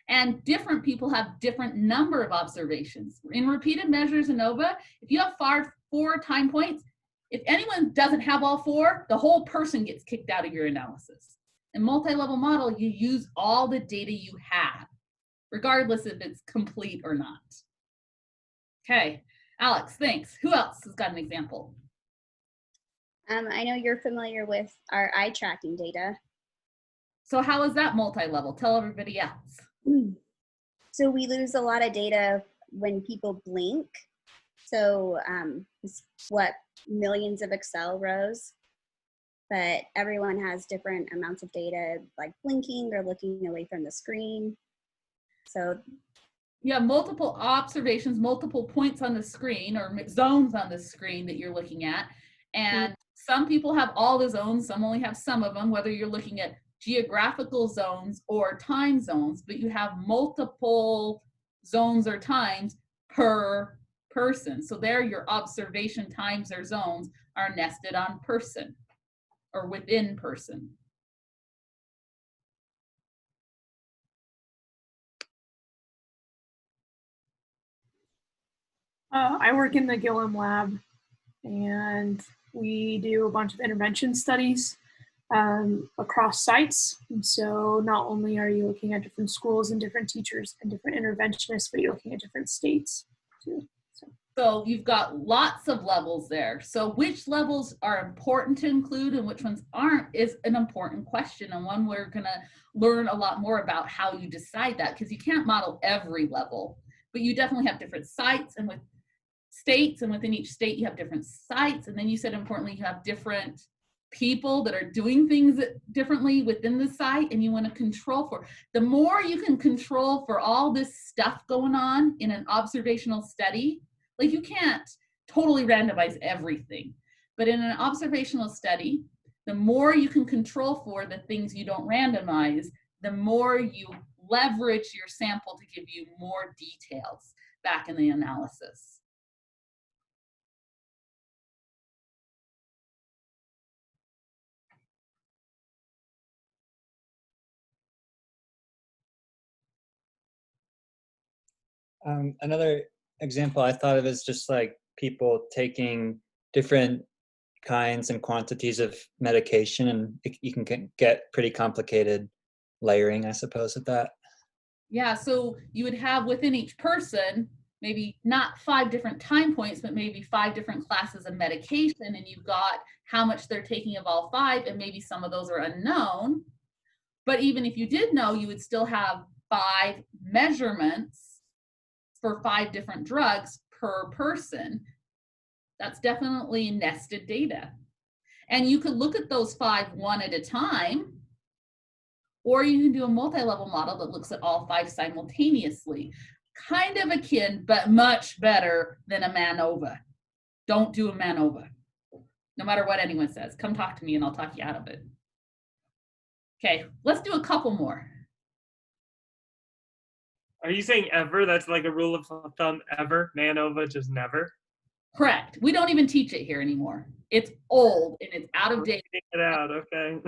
and different people have different number of observations. In repeated measures ANOVA, if you have 4 time points, if anyone doesn't have all 4, the whole person gets kicked out of your analysis. In multi-level model, you use all the data you have, regardless if it's complete or not. Okay. Alex, thanks. Who else has got an example? I know you're familiar with our eye tracking data. So how is that multi-level? Tell everybody else. So we lose a lot of data when people blink. So it's millions of Excel rows, but everyone has different amounts of data, like blinking or looking away from the screen. So you have multiple observations, multiple points on the screen or zones on the screen that you're looking at. And some people have all the zones, some only have some of them, whether you're looking at geographical zones or time zones, but you have multiple zones or times per person. So there your observation times or zones are nested on person or within person. I work in the Gillum lab, and we do a bunch of intervention studies across sites. And so not only are you looking at different schools and different teachers and different interventionists, but you're looking at different states too. So you've got lots of levels there. So which levels are important to include and which ones aren't is an important question, and one we're going to learn a lot more about how you decide that, because you can't model every level, but you definitely have different sites, and with states, and within each state you have different sites, and then you said importantly you have different people that are doing things differently within the site, and you want to control for. The more you can control for all this stuff going on in an observational study, like you can't totally randomize everything. But in an observational study, the more you can control for the things you don't randomize, the more you leverage your sample to give you more details back in the analysis. Another example I thought of is just like people taking different kinds and quantities of medication, and you can get pretty complicated layering, I suppose, of that. Yeah, so you would have within each person, maybe not 5 different time points, but maybe 5 different classes of medication, and you've got how much they're taking of all 5, and maybe some of those are unknown. But even if you did know, you would still have 5 measurements for 5 different drugs per person. That's definitely nested data. And you could look at those 5 one at a time, or you can do a multi-level model that looks at all 5 simultaneously. Kind of akin, but much better than a MANOVA. Don't do a MANOVA. No matter what anyone says, come talk to me and I'll talk you out of it. Okay, let's do a couple more. Are you saying ever? That's like a rule of thumb, ever? MANOVA, just never? Correct. We don't even teach it here anymore. It's old and it's out of date. It out, okay.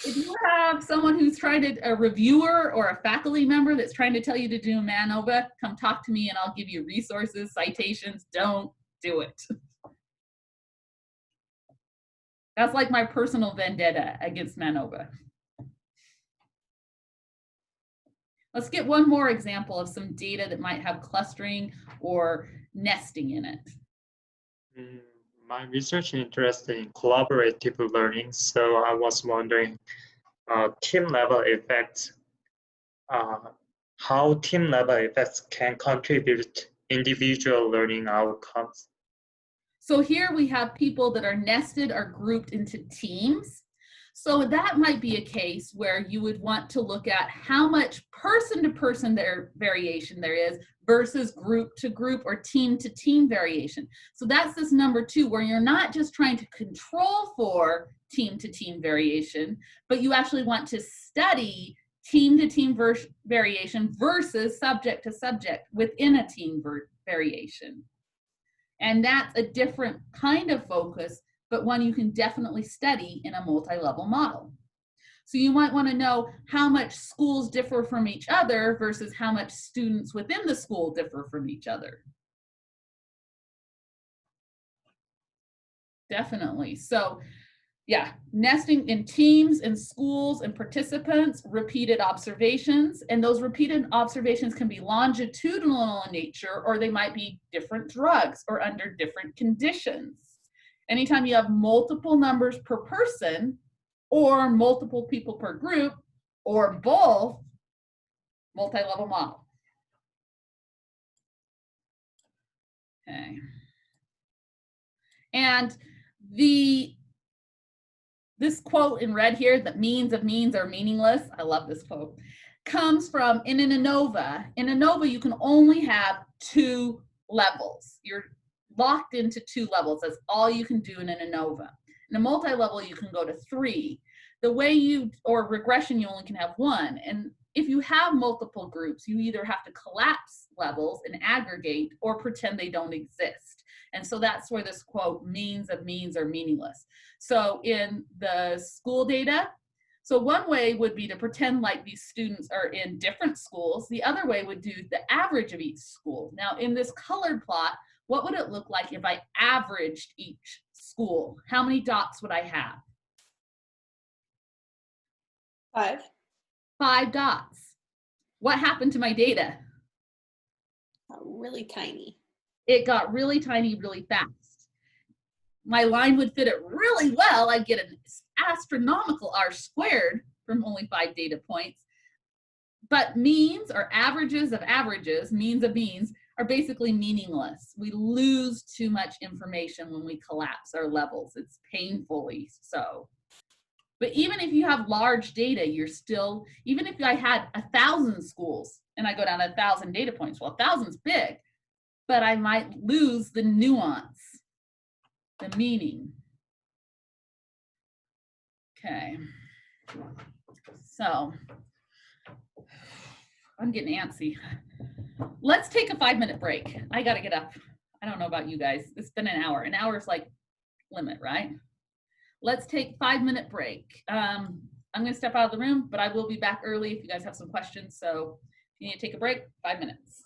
If you have someone who's trying to, a reviewer or a faculty member that's trying to tell you to do MANOVA, come talk to me and I'll give you resources, citations. Don't do it. That's like my personal vendetta against MANOVA. Let's get one more example of some data that might have clustering or nesting in it. My research interest in collaborative learning, so I was wondering team level effects, how team level effects can contribute individual learning outcomes. So here we have people that are nested or grouped into teams. So that might be a case where you would want to look at how much person-to-person variation there is versus group-to-group or team-to-team variation. So that's this number 2, where you're not just trying to control for team-to-team variation, but you actually want to study team-to-team variation versus subject-to-subject within a team variation. And that's a different kind of focus, but one you can definitely study in a multi-level model. So you might want to know how much schools differ from each other versus how much students within the school differ from each other. Definitely. So yeah, nesting in teams and schools and participants, repeated observations, and those repeated observations can be longitudinal in nature, or they might be different drugs or under different conditions. Anytime you have multiple numbers per person or multiple people per group or both, multi-level model. Okay. And this quote in red here, that means of means are meaningless, I love this quote, comes from in an ANOVA. In ANOVA, you can only have 2 levels. You're locked into 2 levels. That's all you can do in an ANOVA. In a multi-level, you can go to 3. The way or regression, you only can have 1. And if you have multiple groups, you either have to collapse levels and aggregate or pretend they don't exist. And so that's where this quote, means of means are meaningless. So in the school data, so one way would be to pretend like these students are in different schools. The other way would do the average of each school. Now in this colored plot, what would it look like if I averaged each school? How many dots would I have? 5. 5 dots. What happened to my data? Really tiny. It got really tiny really fast. My line would fit it really well. I'd get an astronomical R squared from only 5 data points. But means or averages of averages, means of means, are basically meaningless. We lose too much information when we collapse our levels. It's painfully so. But even if you have large data, you're still, even if I had 1,000 schools and I go down to 1,000 data points, well, 1,000's big, but I might lose the nuance, the meaning. Okay, so I'm getting antsy. Let's take a 5-minute break. I gotta get up. I don't know about you guys. It's been an hour. An hour is like limit, right? Let's take 5-minute break. I'm gonna step out of the room, but I will be back early if you guys have some questions. So if you need to take a break, 5 minutes.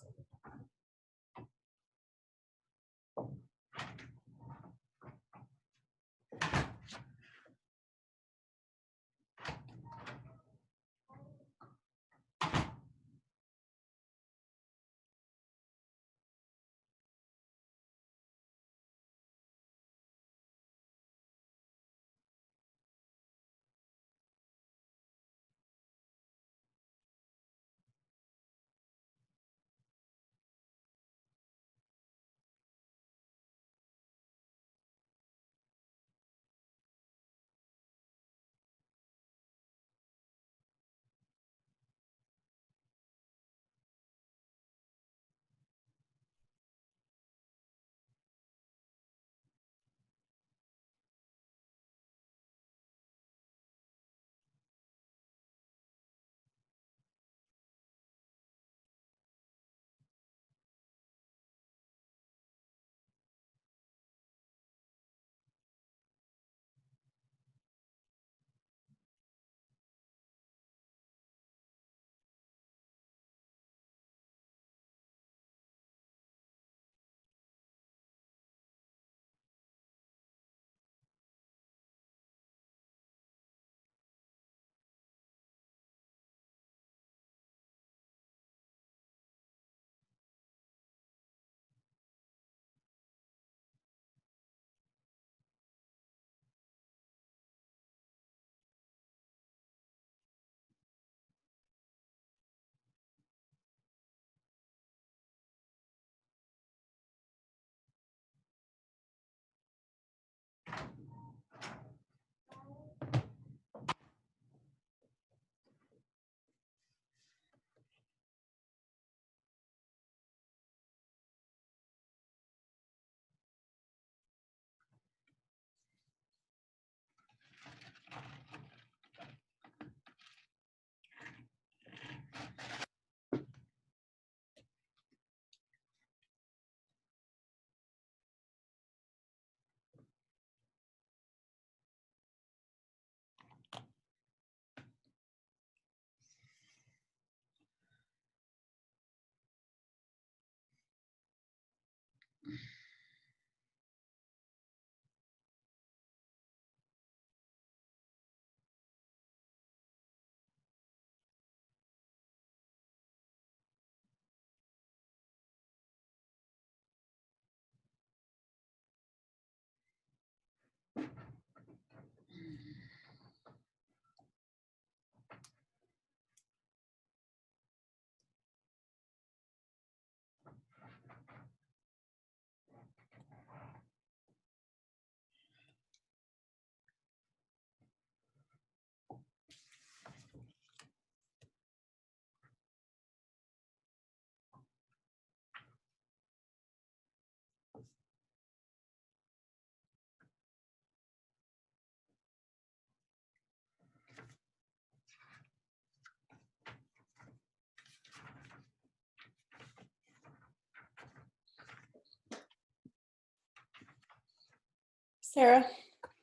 Sarah,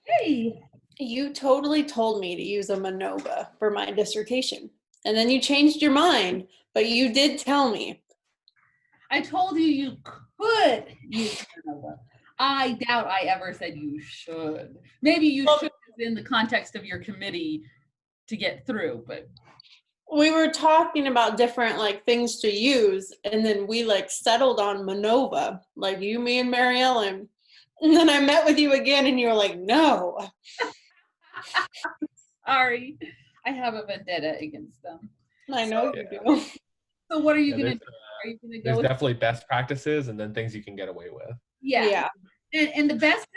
Hey, you totally told me to use a MANOVA for my dissertation, and then you changed your mind, but you did tell me. I told you you could use MLM. I doubt I ever said you should. Maybe you should in the context of your committee to get through, but We were talking about different like things to use, and then we like settled on MANOVA, like you, me, and Mary Ellen. And then I met with you again, and you were like, "No." sorry, I have a vendetta against them. I know you do. So what are you Yeah, gonna do? Are you gonna go There's with definitely best practices and then things you can get away with. yeah. And the best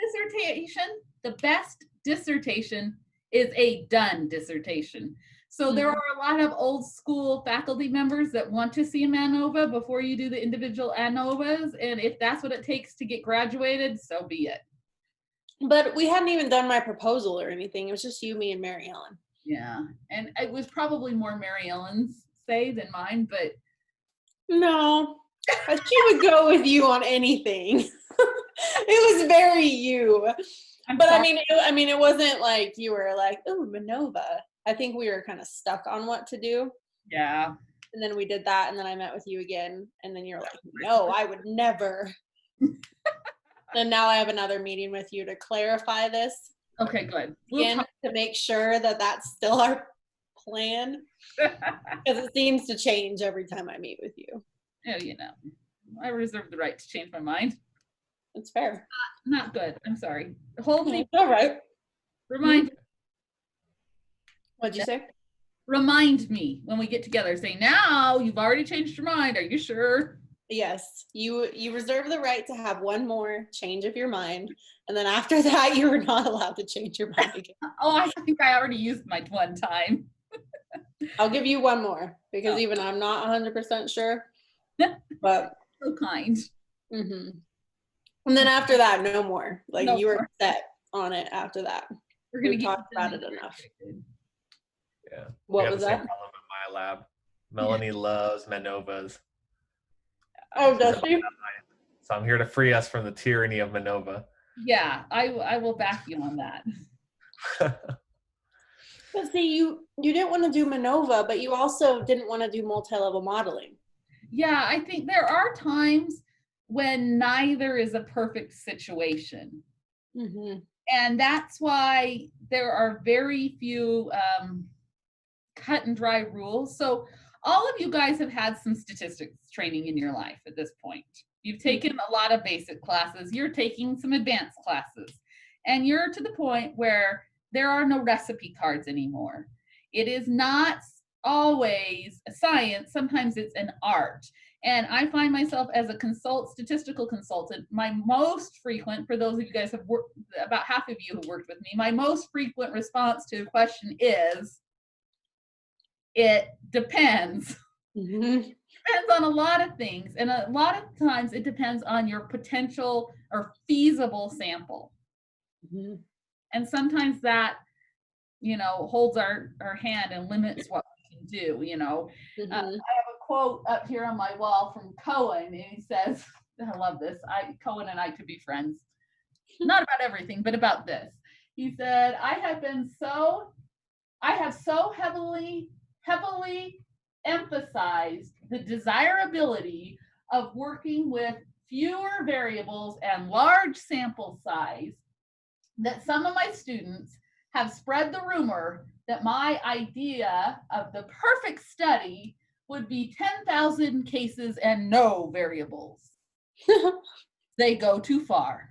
dissertation is a done dissertation. So there are a lot of old school faculty members that want to see a MANOVA before you do the individual ANOVAs. And if that's what it takes to get graduated, so be it. But we hadn't even done my proposal or anything. It was just you, me, and Mary Ellen. Yeah. And it was probably more Mary Ellen's say than mine, but. No, she would go with you on anything. It was very you. But I mean, it wasn't like you were like, oh, MANOVA. I think we were kind of stuck on what to do. Yeah. And then we did that, and then I met with you again, and then you're like, no, I would never. And now I have another meeting with you to clarify this. Okay, good. Again, to make sure that that's still our plan, because it seems to change every time I meet with you. Oh, you know, I reserve the right to change my mind. It's fair. Not good. I'm sorry. Hold me. All right. Remind. What'd you say? Remind me when we get together. Say, now you've already changed your mind. Are you sure? Yes. You reserve the right to have one more change of your mind. And then after that, you are not allowed to change your mind again. Oh, I think I already used my one time. I'll give you one more because even I'm not 100% sure. But so kind. Mm-hmm. And then after that, no more. Like No you were more. set on it after that. We're gonna We get talked about it enough. Yeah. What we got was the same that? problem in my lab. Melanie loves MANOVAs. Oh, does she? So I'm here to free us from the tyranny of MANOVA. Yeah, I will back you on that. But see, you didn't want to do MANOVA, but you also didn't want to do multi-level modeling. Yeah, I think there are times when neither is a perfect situation. Mm-hmm. And that's why there are very few cut and dry rules. So all of you guys have had some statistics training in your life at this point. You've taken a lot of basic classes. You're taking some advanced classes. And you're to the point where there are no recipe cards anymore. It is not always a science. Sometimes it's an art. And I find myself as a statistical consultant, my most frequent, for those of you guys who have worked, about half of you who worked with me, my most frequent response to a question is, it depends. Mm-hmm. Depends on a lot of things. And a lot of times it depends on your potential or feasible sample. Mm-hmm. And sometimes that, holds our hand and limits what we can do, Mm-hmm. I have a quote up here on my wall from Cohen, and he says, I love this, Cohen and I could be friends. Not about everything, but about this. He said, I have so heavily emphasized the desirability of working with fewer variables and large sample size that some of my students have spread the rumor that my idea of the perfect study would be 10,000 cases and no variables. They go too far.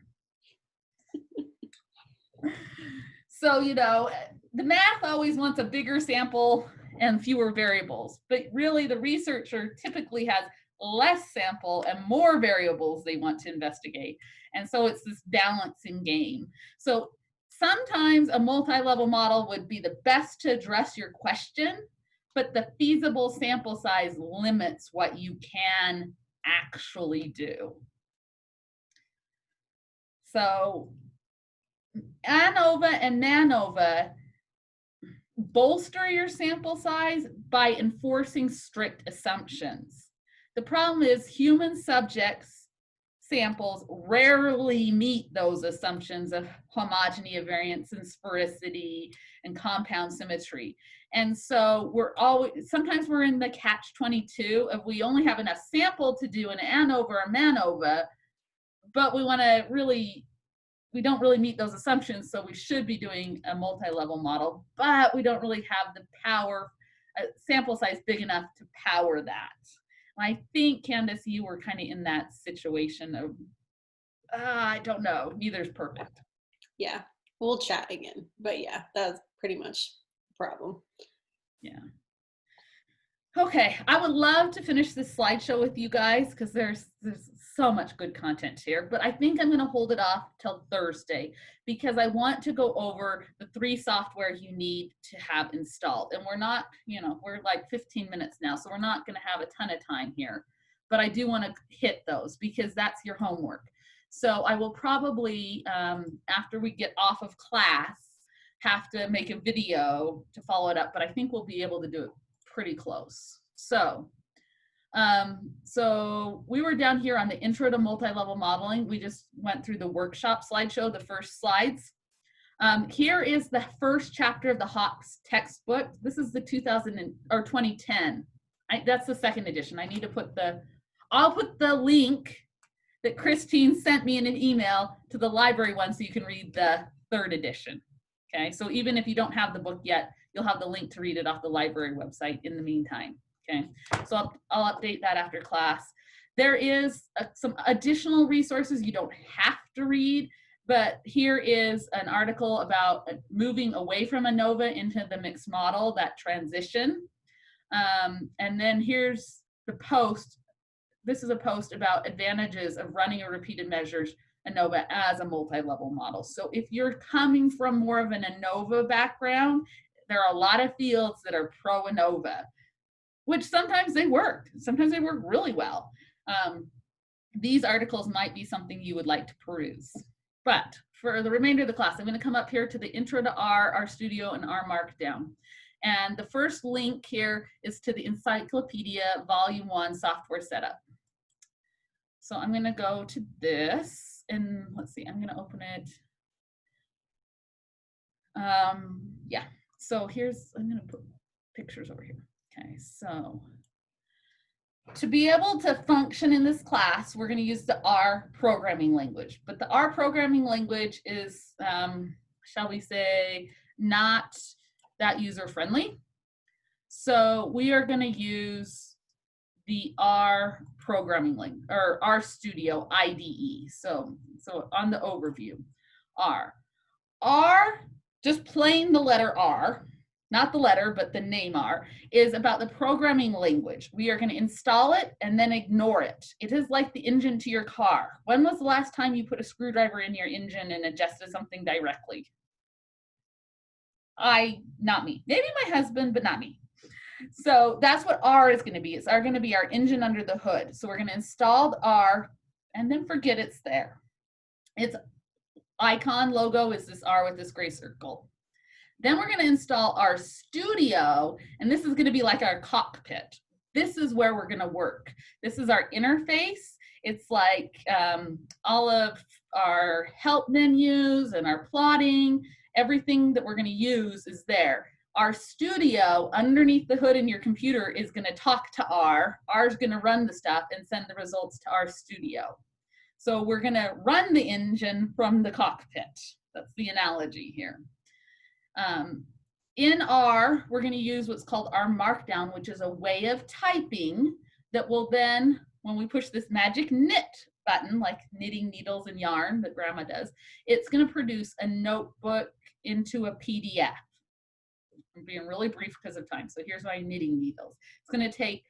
So, the math always wants a bigger sample and fewer variables, but really the researcher typically has less sample and more variables they want to investigate. And so it's this balancing game. So sometimes a multi-level model would be the best to address your question, but the feasible sample size limits what you can actually do. So ANOVA and NANOVA bolster your sample size by enforcing strict assumptions. The problem is human subjects samples rarely meet those assumptions of homogeny of variance and sphericity and compound symmetry. And so sometimes we're in the catch-22 of we only have enough sample to do an ANOVA or a MANOVA, but we don't really meet those assumptions, so we should be doing a multi-level model, but we don't really have the power, sample size big enough to power that. And I think, Candace, you were kind of in that situation of, I don't know, neither's perfect. Yeah, we'll chat again. But yeah, that's pretty much the problem. Yeah. Okay, I would love to finish this slideshow with you guys because there's so much good content here, but I think I'm going to hold it off till Thursday because I want to go over the 3 software you need to have installed. And we're not, we're like 15 minutes now, so we're not going to have a ton of time here, but I do want to hit those because that's your homework. So I will probably, after we get off of class, have to make a video to follow it up, but I think we'll be able to do it pretty close. So, so we were down here on the intro to multi-level modeling. We just went through the workshop slideshow, the first slides. Here is the first chapter of the Hawks textbook. This is the 2010. That's the second edition. I need to put I'll put the link that Christine sent me in an email to the library one so you can read the 3rd edition. Okay, so even if you don't have the book yet, you'll have the link to read it off the library website in the meantime. Okay, so I'll update that after class. There is some additional resources you don't have to read, but here is an article about moving away from ANOVA into the mixed model, that transition. And then here's the post. This is a post about advantages of running a repeated measures ANOVA as a multi-level model. So if you're coming from more of an ANOVA background, there are a lot of fields that are pro ANOVA, which sometimes they work. Sometimes they work really well. These articles might be something you would like to peruse. But for the remainder of the class, I'm going to come up here to the Intro to R, RStudio, and R Markdown. And the first link here is to the Encyclopedia Volume 1 Software Setup. So I'm going to go to this. And let's see, I'm going to open it. Yeah, so I'm going to put pictures over here. Okay, so to be able to function in this class, we're going to use the R programming language. But the R programming language is, shall we say, not that user-friendly. So we are going to use the R programming language, or RStudio IDE. So on the overview, R, just plain the letter R, not the letter, but the name R, is about the programming language. We are going to install it and then ignore it. It is like the engine to your car. When was the last time you put a screwdriver in your engine and adjusted something directly? Not me. Maybe my husband, but not me. So that's what R is going to be. It's going to be our engine under the hood. So we're going to install the R and then forget it's there. Its icon logo is this R with this gray circle. Then we're going to install RStudio, and this is going to be like our cockpit. This is where we're going to work. This is our interface. It's like all of our help menus and our plotting. Everything that we're going to use is there. RStudio, underneath the hood in your computer, is going to talk to R. R is going to run the stuff and send the results to RStudio. So we're going to run the engine from the cockpit. That's the analogy here. In R, we're going to use what's called R Markdown, which is a way of typing that will then, when we push this magic knit button, like knitting needles and yarn that grandma does, it's going to produce a notebook into a PDF. I'm being really brief because of time. So here's my knitting needles. It's going to take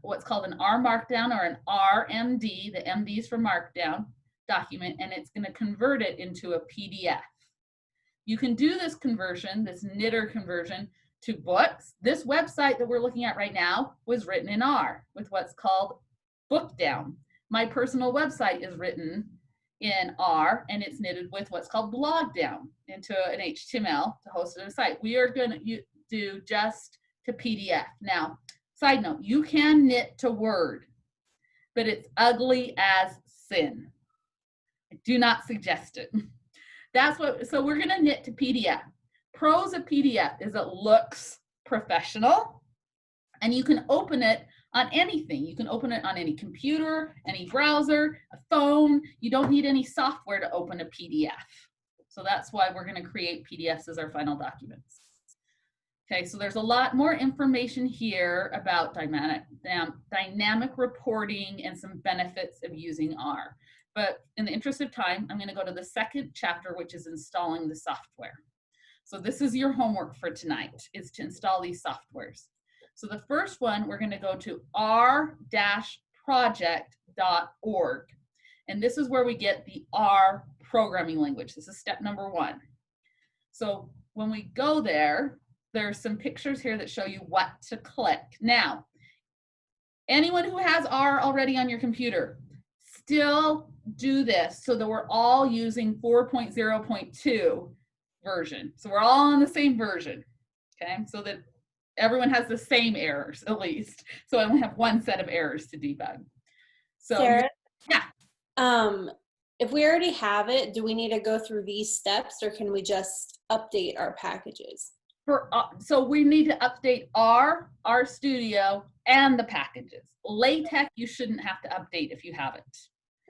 what's called an R Markdown or an RMD, the MD is for Markdown document, and it's going to convert it into a PDF. You can do this conversion, this knitter conversion, to books. This website that we're looking at right now was written in R with what's called Bookdown. My personal website is written in R, and it's knitted with what's called Blogdown into an HTML to host it on a site. We are going to do just to PDF. Now, side note, you can knit to Word, but it's ugly as sin. I do not suggest it. So we're going to knit to PDF. Pros of PDF is it looks professional, and you can open it on anything. You can open it on any computer, any browser, a phone. You don't need any software to open a PDF. So that's why we're going to create PDFs as our final documents. Okay, so there's a lot more information here about dynamic reporting and some benefits of using R. But in the interest of time, I'm going to go to the second chapter, which is installing the software. So this is your homework for tonight, is to install these softwares. So the first one, we're going to go to r-project.org. And this is where we get the R programming language. This is step number 1. So when we go there, there's some pictures here that show you what to click. Now, anyone who has R already on your computer, still do this so that we're all using 4.0.2 version. So we're all on the same version, okay? So that everyone has the same errors at least. So I only have one set of errors to debug. So Sarah? Yeah. If we already have it, do we need to go through these steps, or can we just update our packages? So we need to update RStudio, and the packages. LaTeX, you shouldn't have to update if you have it.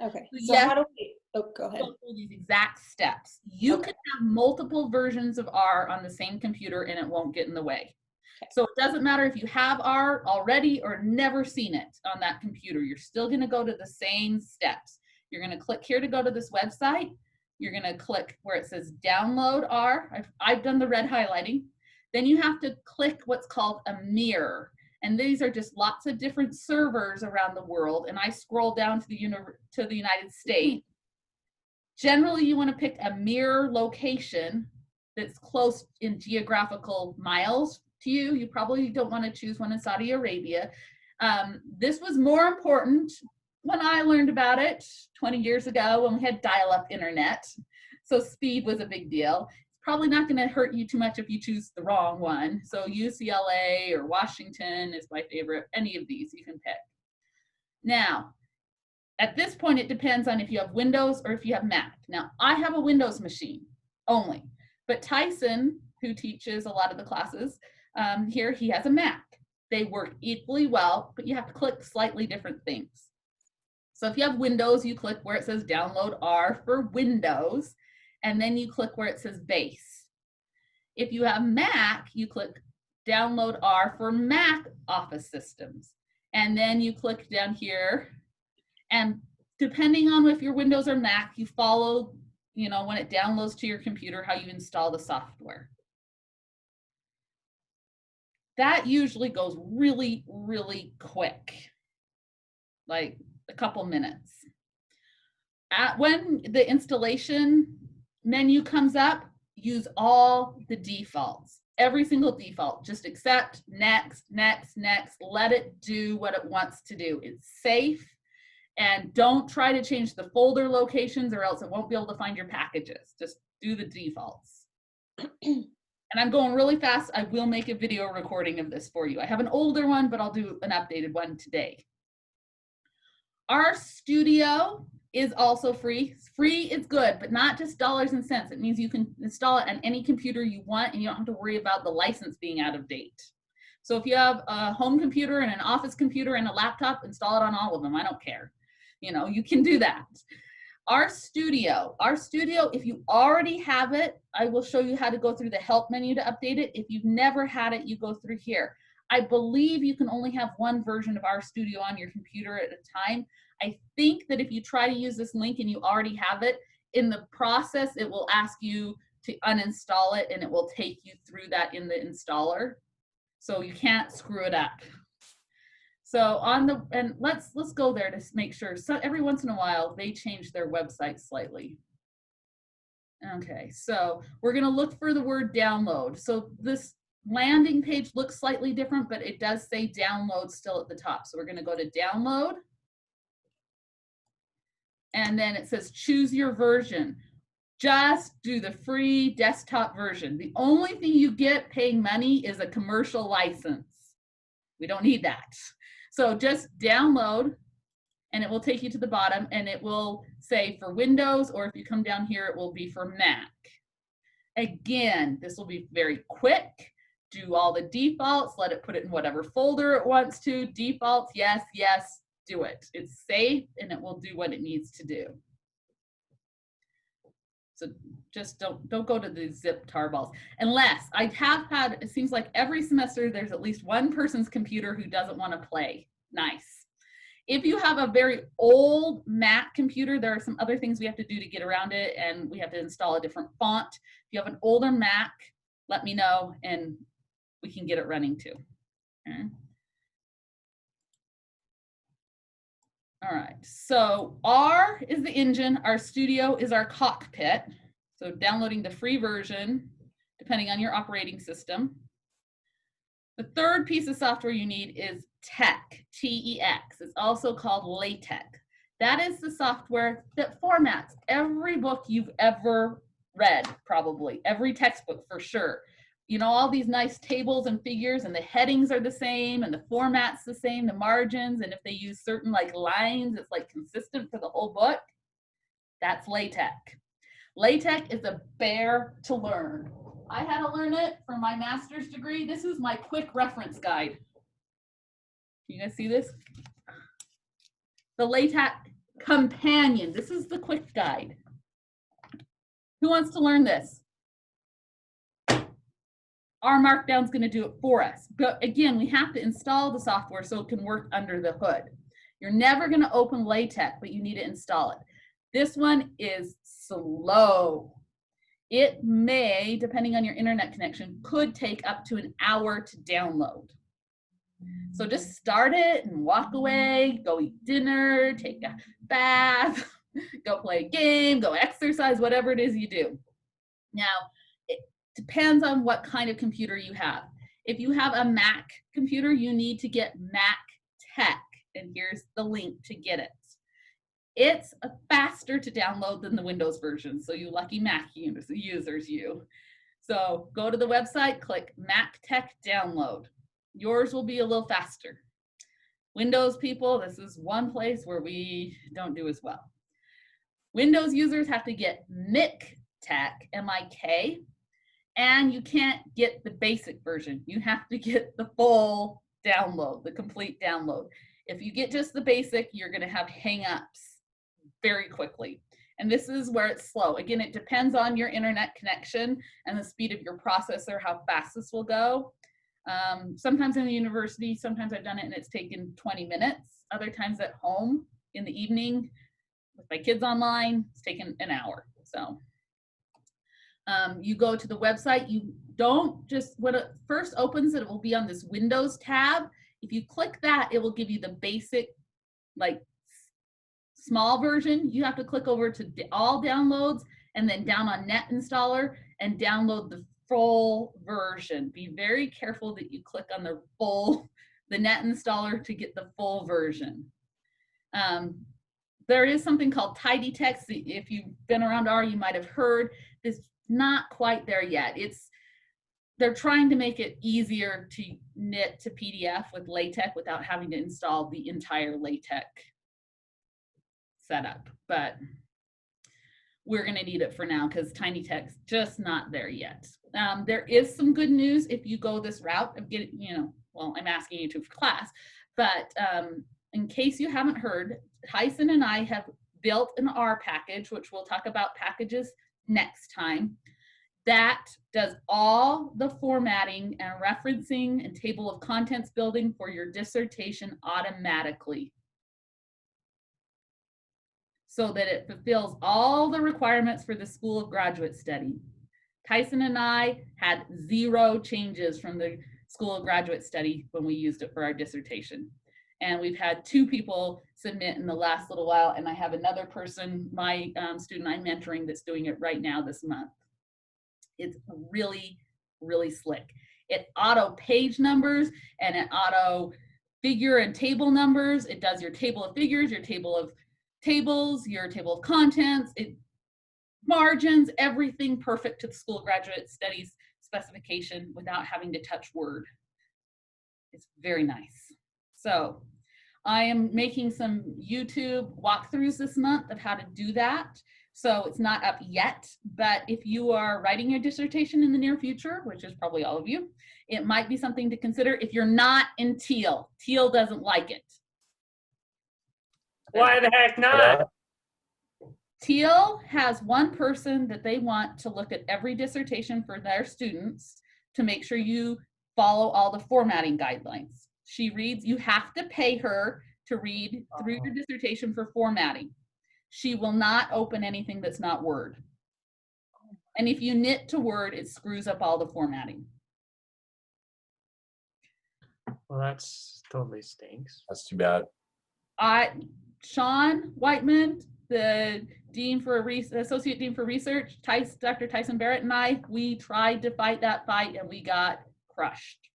Okay. So yes, how do we? Oh, go ahead. go through these exact steps. You can have multiple versions of R on the same computer, and it won't get in the way. Okay. So it doesn't matter if you have R already or never seen it on that computer. You're still going to go to the same steps. You're going to click here to go to this website. You're going to click where it says download R. I've done the red highlighting. Then you have to click what's called a mirror. And these are just lots of different servers around the world. And I scroll down to the United States. Generally, you want to pick a mirror location that's close in geographical miles to you. You probably don't want to choose one in Saudi Arabia. This was more important when I learned about it 20 years ago when we had dial-up internet. So speed was a big deal. Probably not going to hurt you too much if you choose the wrong one. So UCLA or Washington is my favorite. Any of these you can pick. Now, at this point, it depends on if you have Windows or if you have Mac. Now, I have a Windows machine only, but Tyson, who teaches a lot of the classes here, he has a Mac. They work equally well, but you have to click slightly different things. So if you have Windows, you click where it says download R for Windows. And then you click where it says base. If you have Mac, you click download R for Mac Office Systems. And then you click down here. And depending on if your Windows or Mac, you follow, when it downloads to your computer, how you install the software. That usually goes really, really quick, like a couple minutes. When the installation menu comes up, use all the defaults, every single default. Just accept, next, next, next. Let it do what it wants to do. It's safe, and don't try to change the folder locations or else it won't be able to find your packages. Just do the defaults. And I'm going really fast. I will make a video recording of this for you. I have an older one, but I'll do an updated one today. RStudio is also free. Free is good, but not just dollars and cents. It means you can install it on any computer you want, and you don't have to worry about the license being out of date. So if you have a home computer and an office computer and a laptop, install it on all of them. I don't care. You can do that. RStudio, if you already have it, I will show you how to go through the help menu to update it. If you've never had it, you go through here. I believe you can only have one version of RStudio on your computer at a time. I think that if you try to use this link and you already have it, in the process, it will ask you to uninstall it, and it will take you through that in the installer. So you can't screw it up. So let's go there to make sure. So every once in a while, they change their website slightly. Okay, so we're gonna look for the word download. So this landing page looks slightly different, but it does say download still at the top. So we're gonna go to download. And then it says choose your version. Just do the free desktop version. The only thing you get paying money is a commercial license. We don't need that. So just download, and it will take you to the bottom, and it will say for Windows, or if you come down here, it will be for Mac. Again, this will be very quick. Do all the defaults, let it put it in whatever folder it wants to. Defaults, yes, yes, do it. It's safe, and it will do what it needs to do. So just don't go to the zip tarballs. Unless I have had, it seems like every semester there's at least one person's computer who doesn't want to play. Nice. If you have a very old Mac computer, there are some other things we have to do to get around it, and we have to install a different font. If you have an older Mac, let me know and we can get it running too. Okay. All right, so R is the engine, RStudio is our cockpit. So downloading the free version, depending on your operating system. The third piece of software you need is TeX, T-E-X. It's also called LaTeX. That is the software that formats every book you've ever read, probably, every textbook for sure. You know, all these nice tables and figures, and the headings are the same, and the format's the same, the margins, and if they use certain like lines, it's like consistent for the whole book. That's LaTeX. LaTeX is a bear to learn. I had to learn it for my master's degree. This is my quick reference guide. You guys see this? The LaTeX Companion. This is the quick guide. Who wants to learn this? Our Markdown's going to do it for us. But again, we have to install the software so it can work under the hood. You're never going to open LaTeX, but you need to install it. This one is slow. It may, depending on your internet connection, could take up to an hour to download. So just start it and walk away, go eat dinner, take a bath, go play a game, go exercise, whatever it is you do. Now, it depends on what kind of computer you have. If you have a Mac computer, you need to get Mac Tech, and here's the link to get it. It's faster to download than the Windows version, so you lucky Mac users, you. So go to the website, click Mac Tech Download. Yours will be a little faster. Windows people, this is one place where we don't do as well. Windows users have to get MIC Tech, M-I-K, and you can't get the basic version. You have to get the full download, the complete download. If you get just the basic, you're gonna have hang-ups very quickly. And this is where it's slow. Again, it depends on your internet connection and the speed of your processor, how fast this will go. Sometimes in the university, sometimes I've done it and it's taken 20 minutes. Other times at home in the evening with my kids online, it's taken an hour. So you go to the website, you don't just, when it first opens, it will be on this Windows tab. If you click that, it will give you the basic, like, small version. You have to click over to all downloads and then down on Net Installer and download the full version. Be very careful that you click on the Net Installer to get the full version. There is something called Tidy Text. If you've been around R, you might have heard. It's not quite there yet. They're trying to make it easier to knit to PDF with LaTeX without having to install the entire LaTeX setup, but we're going to need it for now because Tiny Text just not there yet. There is some good news if you go this route of getting, well, I'm asking you to for class, but in case you haven't heard, Tyson and I have built an R package, which we'll talk about packages next time, that does all the formatting and referencing and table of contents building for your dissertation automatically, so that it fulfills all the requirements for the School of Graduate Study. Tyson and I had 0 changes from the School of Graduate Study when we used it for our dissertation. And we've had 2 people submit in the last little while, and I have another person, my student I'm mentoring, that's doing it right now this month. It's really, really slick. It auto page numbers and it auto figure and table numbers. It does your table of figures, your table of tables, your table of contents, margins, everything perfect to the School of Graduate Studies specification without having to touch Word. It's very nice. So I am making some YouTube walkthroughs this month of how to do that. So it's not up yet, but if you are writing your dissertation in the near future, which is probably all of you, it might be something to consider if you're not in Teal. Teal doesn't like it. Why the heck not? Teal has one person that they want to look at every dissertation for their students to make sure you follow all the formatting guidelines. She reads, you have to pay her to read through your dissertation for formatting. She will not open anything that's not Word. And if you knit to Word, it screws up all the formatting. Well, that's totally stinks. That's too bad. Sean Whiteman, the dean for associate dean for research, Dr. Tyson Barrett and I, we tried to fight that fight and we got crushed.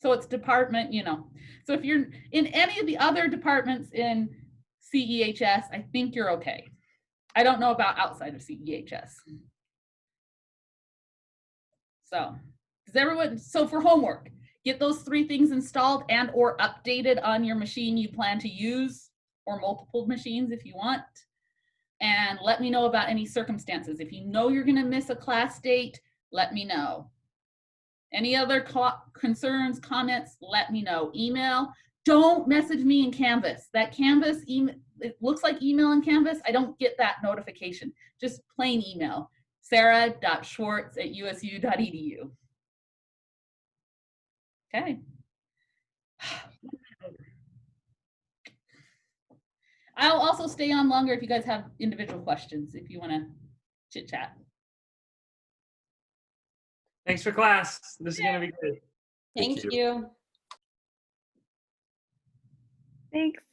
So it's department, you know. So if you're in any of the other departments in CEHS, I think you're okay. I don't know about outside of CEHS. So does everyone, so for homework, get those 3 things installed and or updated on your machine you plan to use, or multiple machines if you want. And let me know about any circumstances. If you know you're gonna miss a class date, let me know. Any other concerns, comments, let me know. Email, don't message me in Canvas. That Canvas email, it looks like email in Canvas. I don't get that notification. Just plain email, sarah.schwartz@usu.edu. Okay. I'll also stay on longer if you guys have individual questions, if you want to chit chat. Thanks for class. This is going to be good. Thank you. Thanks.